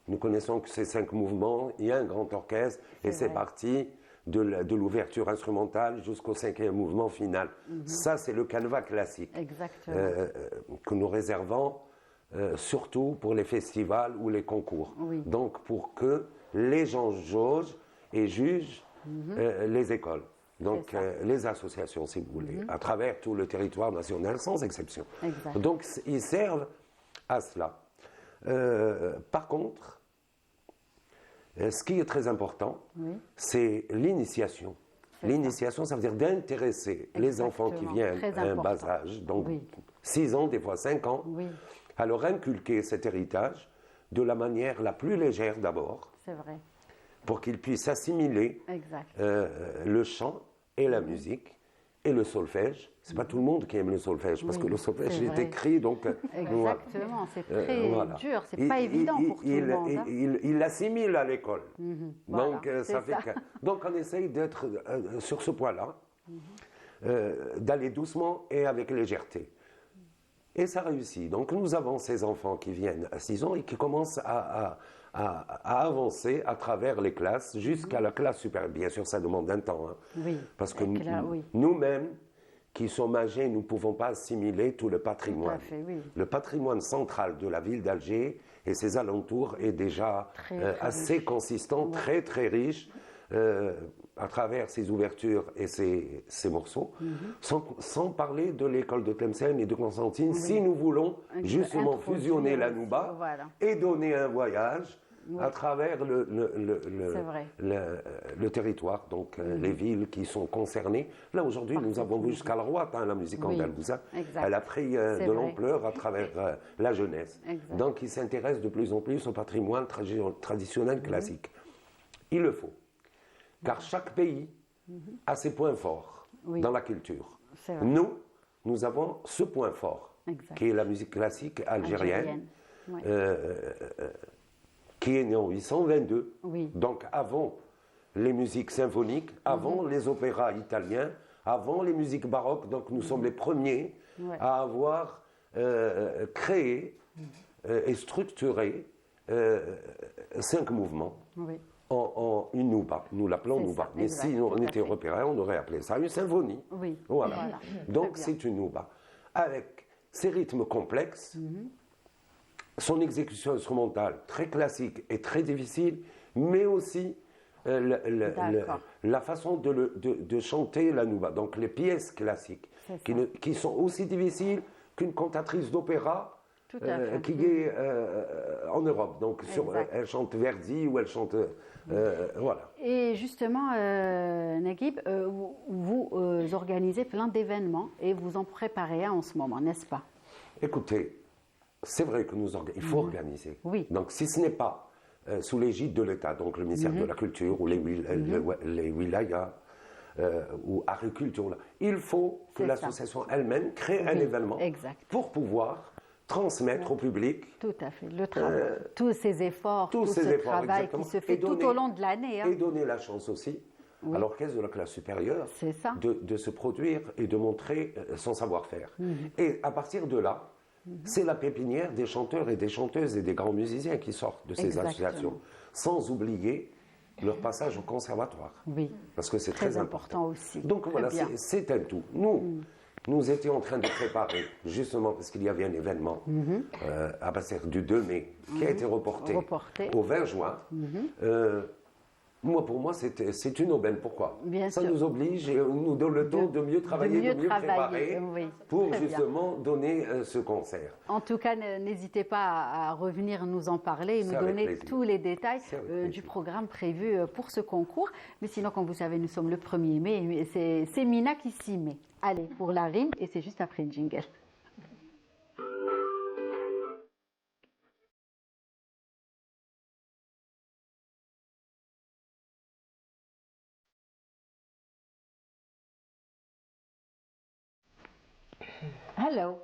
Nous connaissons que ces 5 mouvements, il y a un grand orchestre, et c'est vrai. parti de l'ouverture instrumentale jusqu'au 5e mouvement final. Ça, c'est le canevas classique Exactement. que nous réservons surtout pour les festivals ou les concours. Oui. Donc, pour que les gens jaugent et jugent les écoles. Donc, C'est ça. les associations, si vous voulez, à travers tout le territoire national, sans exception. Exact. Donc, ils servent à cela. Par contre, ce qui est très important, c'est l'initiation. L'initiation, ça veut dire d'intéresser les enfants qui Exactement. viennent Très à un bas important. âge, donc Oui. 6 ans, des fois 5 ans, Oui, à leur inculquer cet héritage de la manière la plus légère d'abord, c'est vrai. pour qu'ils puissent assimiler Exact. le chant et la musique et le solfège. C'est pas tout le monde qui aime le solfège, parce Oui, que le solfège c'est est vrai. écrit, donc voilà. Exactement, c'est très Voilà. dur, c'est pas évident pour tout le monde. Hein. Il l'assimile à l'école. Voilà, Donc, c'est ça fait ça. donc on essaye d'être sur ce point-là, d'aller doucement et avec légèreté. Et ça réussit. Donc nous avons ces enfants qui viennent à 6 ans et qui commencent à avancer à travers les classes jusqu'à la classe supérieure. Bien sûr, ça demande un temps. Hein, Oui, parce que et là, oui. nous-mêmes, qui sommes âgés, nous ne pouvons pas assimiler tout le patrimoine. Tout à fait, oui. Le patrimoine central de la ville d'Alger et ses alentours est déjà Très assez consistant, très très riche, à travers ses ouvertures et ses morceaux, sans parler de l'école de Tlemcen et de Constantine, si nous voulons justement Introduire fusionner la aussi, Nouba voilà. et donner un voyage à travers C'est vrai. le territoire, donc les villes qui sont concernées. Là, aujourd'hui, nous avons vu jusqu'à Rouen, la musique Oui, andalouse. exact. Elle a pris C'est de vrai. l'ampleur à travers la jeunesse. Exact. Donc, ils s'intéressent de plus en plus au patrimoine traditionnel classique. Il le faut. Car chaque pays a ses points forts Oui. dans la culture. C'est vrai. Nous avons ce point fort, Exact. qui est la musique classique algérienne. Ouais. Qui est né en 822, Oui. donc avant les musiques symphoniques, avant les opéras italiens, avant les musiques baroques. Donc nous sommes les premiers Ouais. à avoir créé et structuré 5 mouvements Oui. en une nouba. Nous l'appelons C'est nouba. ça, Mais exact, si on tout à était fait. européen, on aurait appelé ça une symphonie. Oui. Voilà. Voilà. Donc Très bien. c'est une nouba. Avec ses rythmes complexes, son exécution instrumentale très classique et très difficile, mais aussi D'accord. la façon de chanter la nouba. Donc les pièces classiques, C'est qui, ça. qui sont aussi difficiles qu'une cantatrice d'opéra Tout à fait. qui est en Europe. Donc Exact. elle chante Verdi ou elle chante... voilà. Et justement, Naguib, vous organisez plein d'événements et vous en préparez un en ce moment, n'est-ce pas? Écoutez, c'est vrai que il faut organiser. Oui. Donc si ce n'est pas sous l'égide de l'État, donc le ministère de la Culture ou les wilayas ou agriculture, il faut que C'est ça. l'association elle-même crée un Oui, événement exact. pour pouvoir transmettre au public Tout à fait. Le travail, tous ces efforts, tout ce travail exactement, qui se fait et tout donner- au long de l'année. Hein. et donner la chance aussi à l'orchestre de la classe supérieure C'est ça. de se produire et de montrer son savoir-faire. Et à partir de là, c'est la pépinière des chanteurs et des chanteuses et des grands musiciens qui sortent de ces Exactement. associations, sans oublier leur passage au conservatoire. Oui. Parce que c'est Très très important aussi. Donc Très voilà, bien. c'est un tout. Nous étions en train de préparer, justement parce qu'il y avait un événement à partir du 2 mai qui a été reporté au 20 juin. Pour moi, c'est une aubaine. Pourquoi? Bien Ça sûr. nous oblige et nous donne le temps de mieux travailler, de mieux travailler, préparer oui. pour Très bien. justement donner ce concert. En tout cas, n'hésitez pas à revenir nous en parler et C'est nous avec donner plaisir. tous les détails C'est avec plaisir. du programme prévu pour ce concours. Mais sinon, comme vous savez, nous sommes le 1er mai et c'est Mina qui s'y met. Allez, pour la rime, et c'est juste après le jingle. Hello.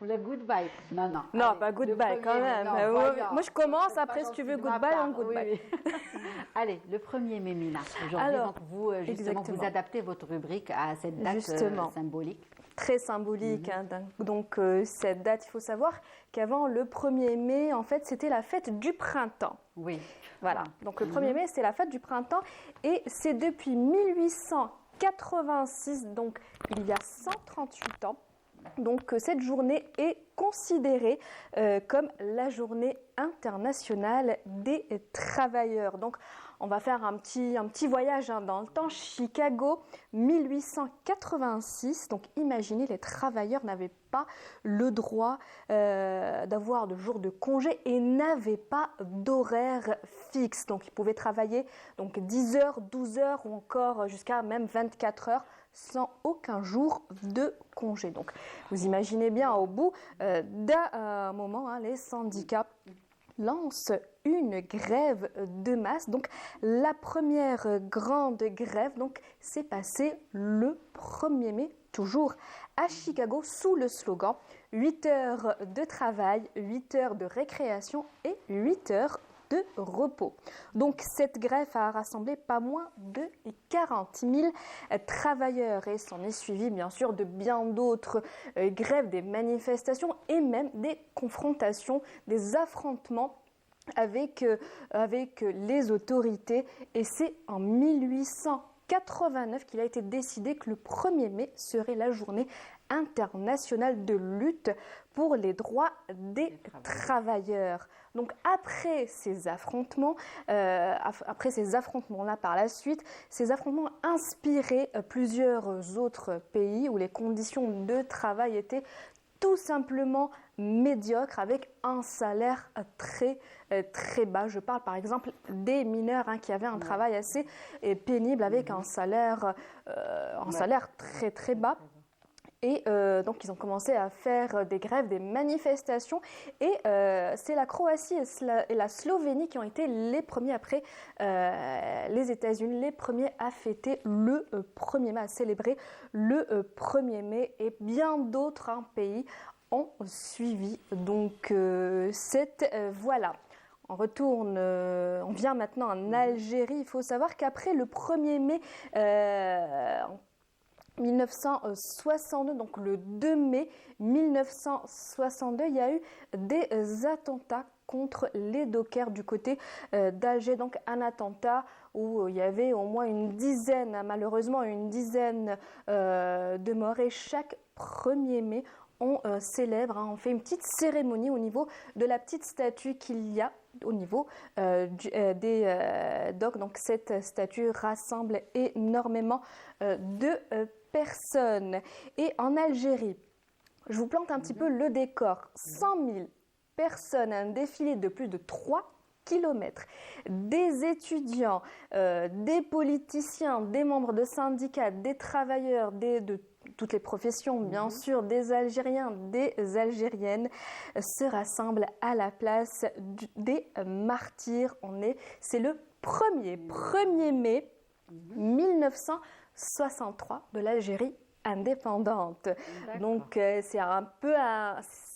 Ou le goodbye. Non, non. Non, Allez, pas le goodbye quand premier, même. non, Moi, voyons. moi, je commence, C'est après pas si tu gentil veux de ma goodbye, part. on goodbye. Oui, oui. Allez, le 1er mai, Mina. Aujourd'hui, Alors, donc, vous, justement, exactement. vous adaptez votre rubrique à cette date Justement. symbolique. très symbolique. Donc cette date, il faut savoir qu'avant le 1er mai, en fait, c'était la fête du printemps. Oui. Voilà, donc le 1er mai, c'était la fête du printemps et c'est depuis 1886, donc il y a 138 ans, donc cette journée est considérée comme la journée internationale des travailleurs. Donc on va faire un petit voyage dans le temps. Chicago, 1886. Donc imaginez, les travailleurs n'avaient pas le droit d'avoir de jours de congé et n'avaient pas d'horaire fixe. Donc ils pouvaient travailler donc 10 heures, 12 heures ou encore jusqu'à même 24 heures sans aucun jour de congé. Donc vous imaginez bien, au bout d'un moment, les syndicats lancent une grève de masse. Donc la première grande grève s'est passée le 1er mai, toujours à Chicago, sous le slogan 8 heures de travail, 8 heures de récréation et 8 heures de repos. Donc cette grève a rassemblé pas moins de 40 000 travailleurs et s'en est suivi bien sûr de bien d'autres grèves, des manifestations et même des confrontations, des affrontements avec les autorités. Et c'est en 1889 qu'il a été décidé que le 1er mai serait la journée internationale de lutte pour les droits des travailleurs. Donc après ces affrontements, là par la suite, ces affrontements ont inspiré plusieurs autres pays où les conditions de travail étaient tout simplement médiocres, avec un salaire très bas. Je parle par exemple des mineurs qui avaient un travail assez pénible avec un salaire très très bas. Et donc ils ont commencé à faire des grèves, des manifestations, et c'est la Croatie et la Slovénie qui ont été les premiers, après les États-Unis, les premiers à fêter le 1er mai, à célébrer le 1er mai, et bien d'autres pays ont suivi. Donc voilà. On vient maintenant en Algérie. Il faut savoir qu'après le 1er mai 1962, donc le 2 mai 1962, il y a eu des attentats contre les dockers du côté d'Alger. Donc un attentat où il y avait au moins malheureusement une dizaine de morts. Et chaque 1er mai, on célèbre, on fait une petite cérémonie au niveau de la petite statue qu'il y a au niveau des docks. Donc cette statue rassemble énormément de personnes. Et en Algérie, je vous plante un petit peu le décor. 100 000 personnes, un défilé de plus de 3 kilomètres, des étudiants, des politiciens, des membres de syndicats, des travailleurs, de toutes les professions, bien sûr, des Algériens, des Algériennes, se rassemblent à la place des martyrs. C'est le 1er mai 1963 de l'Algérie indépendante. Donc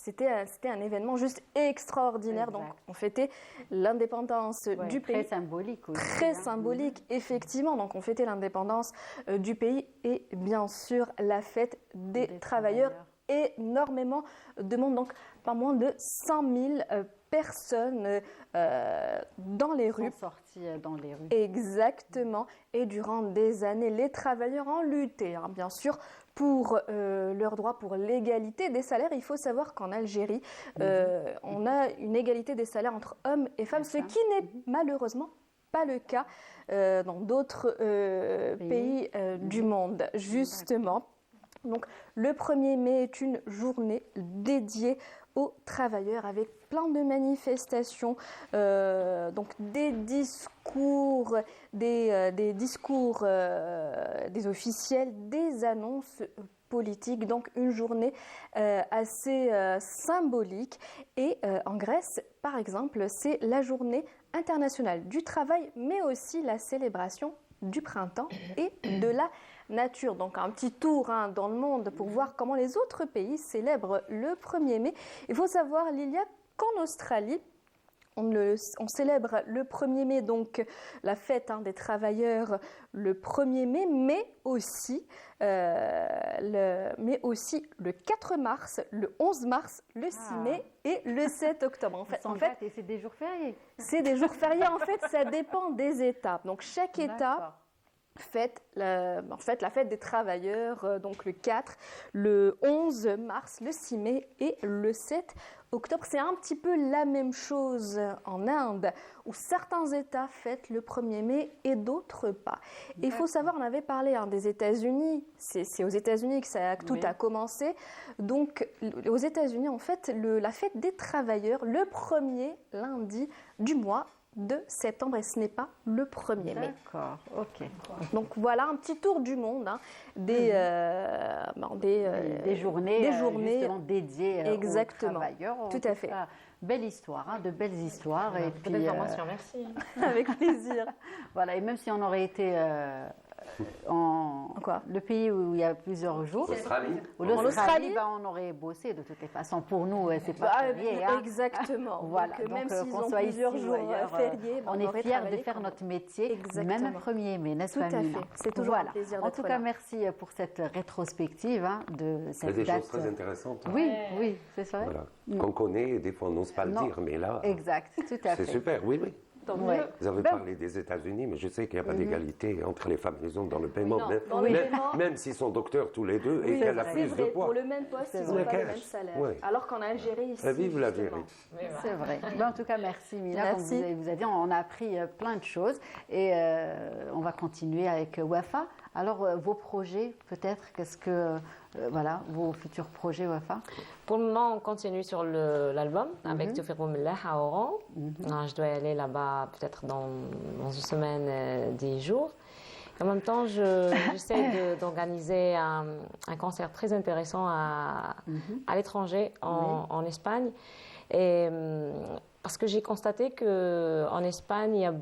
c'était un événement juste extraordinaire. Exact. Donc on fêtait l'indépendance du pays. Très symbolique aussi. Très symbolique, effectivement. Donc on fêtait l'indépendance du pays et bien sûr la fête des travailleurs. Énormément de monde, donc pas moins de 100 000 personnes dans les rues. Sont sorties dans les rues. Exactement. Et durant des années, les travailleurs ont lutté, bien sûr, pour leurs droits, pour l'égalité des salaires. Il faut savoir qu'en Algérie, on a une égalité des salaires entre hommes et femmes, ce qui n'est malheureusement pas le cas dans d'autres pays du monde, justement. Donc le 1er mai est une journée dédiée aux travailleurs avec plein de manifestations, donc des discours, des officiels, des annonces politiques. Donc une journée assez symbolique. Et en Grèce, par exemple, c'est la journée internationale du travail, mais aussi la célébration du printemps et de la nature. Donc un petit tour dans le monde pour voir comment les autres pays célèbrent le 1er mai. Il faut savoir, Lilia, qu'en Australie, On célèbre le 1er mai, donc la fête des travailleurs, le 1er mai, mais aussi le 4 mars, le 11 mars, le 6 mai et le 7 octobre. En fait, c'est des jours fériés. c'est des jours fériés. En fait, ça dépend des États. Donc, chaque État fête la fête des travailleurs, donc le 4, le 11 mars, le 6 mai et le 7 octobre. C'est un petit peu la même chose en Inde, où certains États fêtent le 1er mai et d'autres pas. Et il faut savoir, on avait parlé des États-Unis, c'est aux États-Unis que tout a commencé. Donc, aux États-Unis, en fait, la fête des travailleurs, le 1er lundi du mois de septembre, et ce n'est pas le 1er mai. D'accord, ok. Donc voilà un petit tour du monde des journées, justement dédiées exactement. aux travailleurs. Tout à fait. Belle histoire, de belles histoires. Et Beaucoup puis, d'informations, merci. Avec plaisir. voilà, et même si on aurait été le pays où il y a plusieurs jours, L'Australie, on aurait bossé de toutes les façons. Pour nous, c'est pas férié. Exactement. Voilà. Donc, même Donc, s'ils qu'on ont soit plusieurs ici ou jours ailleurs, fériés, on est fiers de faire notre métier, même le 1er mai, n'est-ce pas, Tout à Mina? fait. C'est toujours un plaisir En d'être tout là. cas, merci pour cette rétrospective de il y a cette des date. choses très intéressantes. Oui, oui, c'est vrai. Voilà. Qu'on connaît, et des fois on n'ose pas le Non. dire, mais là, Exact, tout à fait. c'est super, oui, oui. Ouais. Vous avez Ben, parlé des États-Unis, mais je sais qu'il n'y a pas d'égalité entre les femmes et les hommes dans le paiement, non, même, dans le même- paiement. même s'ils sont docteurs tous les deux et Oui, qu'elle a c'est plus vrai. de poids. Pour le même poste, ils vrai. n'ont pas le Le même cash, salaire. ouais. Alors qu'en Algérie, ici, Vive justement, l'Algérie. C'est vrai. Ben, en tout cas, merci Mila. Merci. Comme vous a dit, on a appris plein de choses et on va continuer avec Wafa. Alors, vos projets, peut-être, qu'est-ce que, voilà, vos futurs projets Wafa? Pour le moment, on continue sur l'album avec Toufiq Boumellah à Oran. Je dois y aller là-bas peut-être dans une semaine, 10 jours. En même temps, j'essaie d'organiser un concert très intéressant à l'étranger, en Espagne. Et, parce que j'ai constaté qu'en Espagne, il y a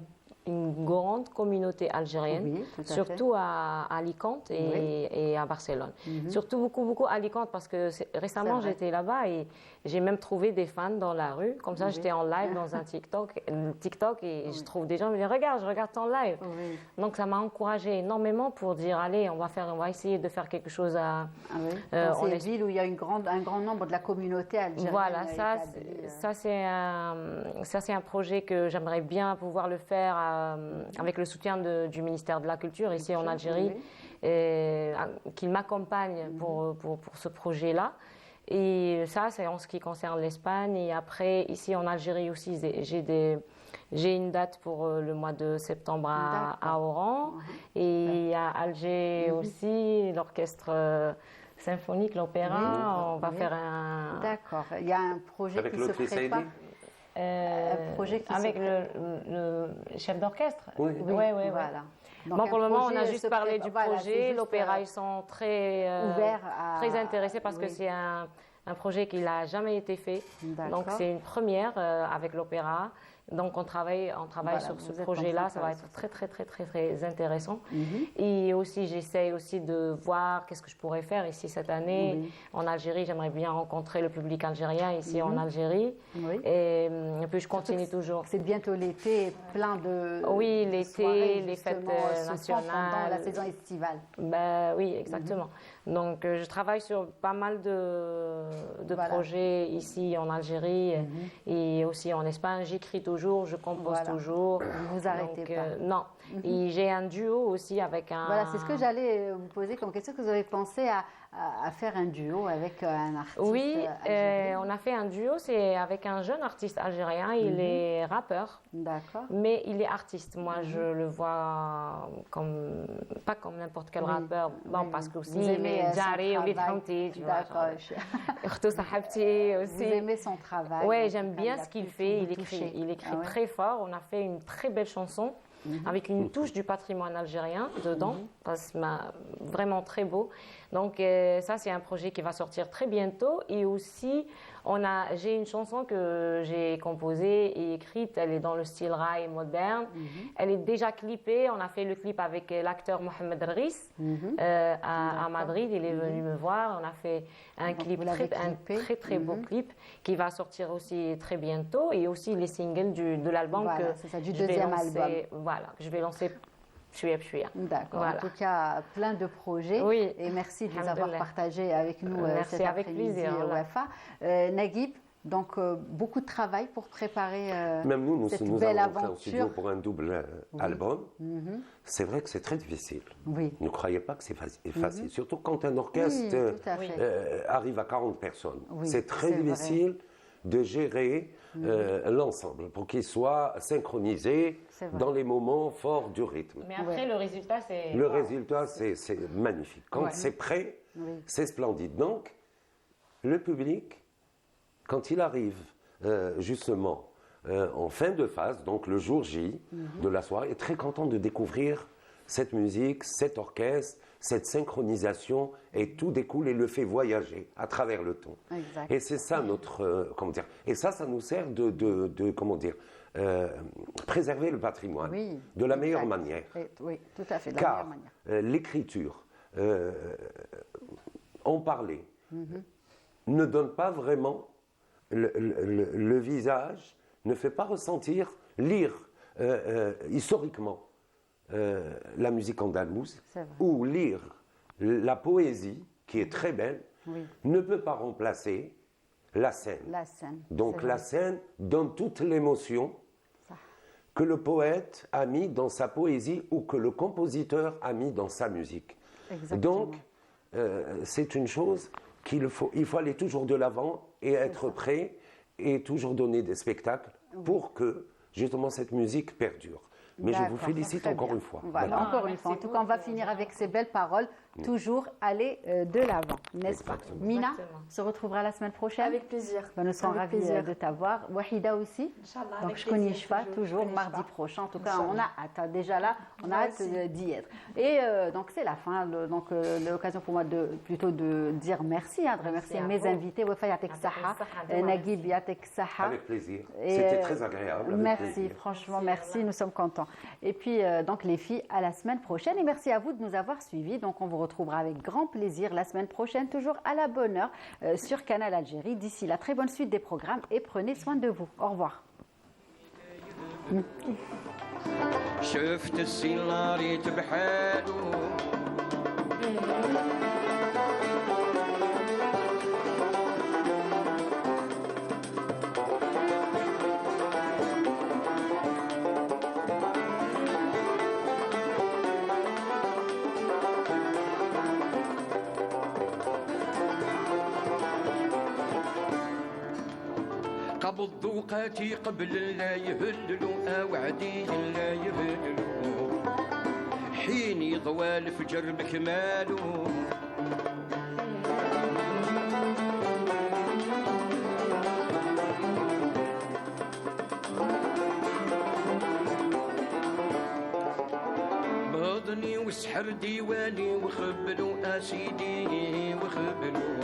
une grande communauté algérienne, Oui, tout à surtout à Alicante et à Barcelone. Surtout beaucoup à Alicante parce que récemment vrai. j'étais là-bas et j'ai même trouvé des fans dans la rue. Comme ça, j'étais en live dans un TikTok et je trouve des gens me disent je regarde ton live. Oui. Donc ça m'a encouragée énormément pour dire allez, on va essayer de faire quelque chose Ah oui. Euh, Dans on ces est- villes où il y a un grand nombre de la communauté algérienne. voilà, établie, ça c'est un projet que j'aimerais bien pouvoir le faire avec le soutien du ministère de la Culture ici en Algérie, et, qu'il m'accompagne pour ce projet-là. Et ça, c'est en ce qui concerne l'Espagne. Et après, ici en Algérie aussi, j'ai une date pour le mois de septembre à Oran. Et à Alger aussi, l'orchestre symphonique, l'opéra, on va faire un... D'accord. Il y a un projet Avec qui se l'autre prépare. un projet qui avec se- le chef d'orchestre. Oui. Oui, oui, Voilà. Donc, Bon, un pour le moment, on projet a se juste parlé du prépare. Voilà, c'est projet. juste, L'opéra, ils sont très, ouverts à- très intéressés parce que oui. c'est un projet qui n'a jamais été fait. D'accord. Donc, c'est une première avec l'opéra. Donc, on travaille Voilà, sur ce vous êtes projet-là. Ça va concentrés être sur très intéressant. Et aussi, j'essaie aussi de voir qu'est-ce que je pourrais faire ici cette année. Oui. En Algérie, j'aimerais bien rencontrer le public algérien ici en Algérie. Oui. Et puis, je continue Surtout que toujours. C'est bientôt l'été, plein de Oui, de l'été, soirées, les fêtes, justement, se font nationales. pendant la saison estivale. Ben oui, exactement. Donc, je travaille sur pas mal de Voilà. projets ici en Algérie et aussi en Espagne. J'écris toujours, je compose Voilà. toujours. Vous arrêtez Donc, pas. non. Et j'ai un duo aussi avec un... Voilà, c'est ce que j'allais vous poser comme question. Que vous avez pensé à faire un duo avec un artiste Oui, algérien? on a fait un duo, c'est avec un jeune artiste algérien. Il est rappeur. D'accord. Mais il est artiste. Moi, je le vois pas comme n'importe quel rappeur. Bon, oui, parce oui. que aussi, Vous il aimez, est son jaré ou travail. tu vois. D'accord. Urtou Sahabti Vous aussi. aimez son travail. Ouais, en j'aime tout cas, bien il a ce qu'il pu fait. vous toucher. Il écrit Ah ouais. très fort. On a fait une très belle chanson. avec une touche du patrimoine algérien dedans. C'est vraiment très beau. Donc ça, c'est un projet qui va sortir très bientôt. Et aussi, j'ai une chanson que j'ai composée et écrite. Elle est dans le style raï moderne. Elle est déjà clippée. On a fait le clip avec l'acteur Mohamed Riss à Madrid. Il est venu me voir. On a fait un clip, un très beau clip qui va sortir aussi très bientôt. Et aussi les singles de l'album Voilà, c'est ça, du deuxième album. Voilà, que je vais lancer. D'accord. Voilà. En tout cas, plein de projets. Oui. Et merci de les avoir Alhamdoulilah. partagés avec nous Merci, cet avec après-midi, plaisir, voilà. Wafa. Naguib, donc beaucoup de travail pour préparer Même nous cette nous belle allons entrer en studio aventure. pour un double album. C'est vrai que c'est très difficile. Oui. Ne croyez pas que c'est facile. Surtout quand un orchestre Oui, tout à fait. arrive à 40 personnes. Oui, c'est très c'est vrai. difficile de gérer l'ensemble pour qu'il soit synchronisé C'est vrai. dans les moments forts du rythme. Mais après, le résultat, c'est... Le résultat, c'est magnifique. Quand Ouais. c'est prêt, Oui. c'est splendide. Donc, le public, quand il arrive justement en fin de phase, donc le jour J de la soirée, est très content de découvrir cette musique, cet orchestre, cette synchronisation, et tout découle et le fait voyager à travers le temps. Exact. Et c'est ça notre, comment dire, et ça nous sert de comment dire, préserver le patrimoine Oui, de la meilleure exact. manière. Oui, tout à fait, de la Car meilleure manière. l'écriture, en parler, ne donne pas vraiment le visage, ne fait pas ressentir, lire historiquement la musique andalouse, C'est vrai. ou lire la poésie, qui est très belle, Oui. ne peut pas remplacer la scène. La scène. Donc c'est la vrai. scène donne toute l'émotion Ça. que le poète a mis dans sa poésie ou que le compositeur a mis dans sa musique. Exactement. Donc, c'est une chose il faut aller toujours de l'avant et être prêt et toujours donner des spectacles pour que justement cette musique perdure. Mais je vous D'accord, félicite très encore bien. une fois. Voilà, Voilà. encore une fois. En tout cas, on va finir avec ces belles paroles. Toujours aller de l'avant, n'est-ce pas? Exactement. Mina, Exactement. on se retrouvera la semaine prochaine. Avec plaisir. Ben, nous serons Avec ravis plaisir. de t'avoir. Wahida aussi. Inch'Allah, Donc, avec je connais plaisir, pas toujours je mardi connais prochain. En tout cas, Inch'Allah. on a hâte. Hein. Déjà là, on a Moi hâte aussi. d'y être. Et donc, c'est la fin. Donc, l'occasion pour moi plutôt de dire merci, de remercier à mes vous. invités. Wafa Yatek Yatek Saha, Saha, Naguib Yatek Saha. Avec plaisir. Et, C'était très agréable. avec Merci, plaisir. franchement, merci, nous sommes contents. Et puis, donc, les filles, à la semaine prochaine. Et merci à vous de nous avoir suivis. Donc, on vous retrouvera avec grand plaisir la semaine prochaine, toujours à la bonne heure, sur Canal Algérie. D'ici là, très bonne suite des programmes et prenez soin de vous. Au revoir. شفت السيناريت بحاله قبل ذوقاتي قبل لا يهللوا وعدي لا يهللوا حيني ضوى الفجر بكماله بضني وسحر ديواني وخبلوا اسيدي وخبلوا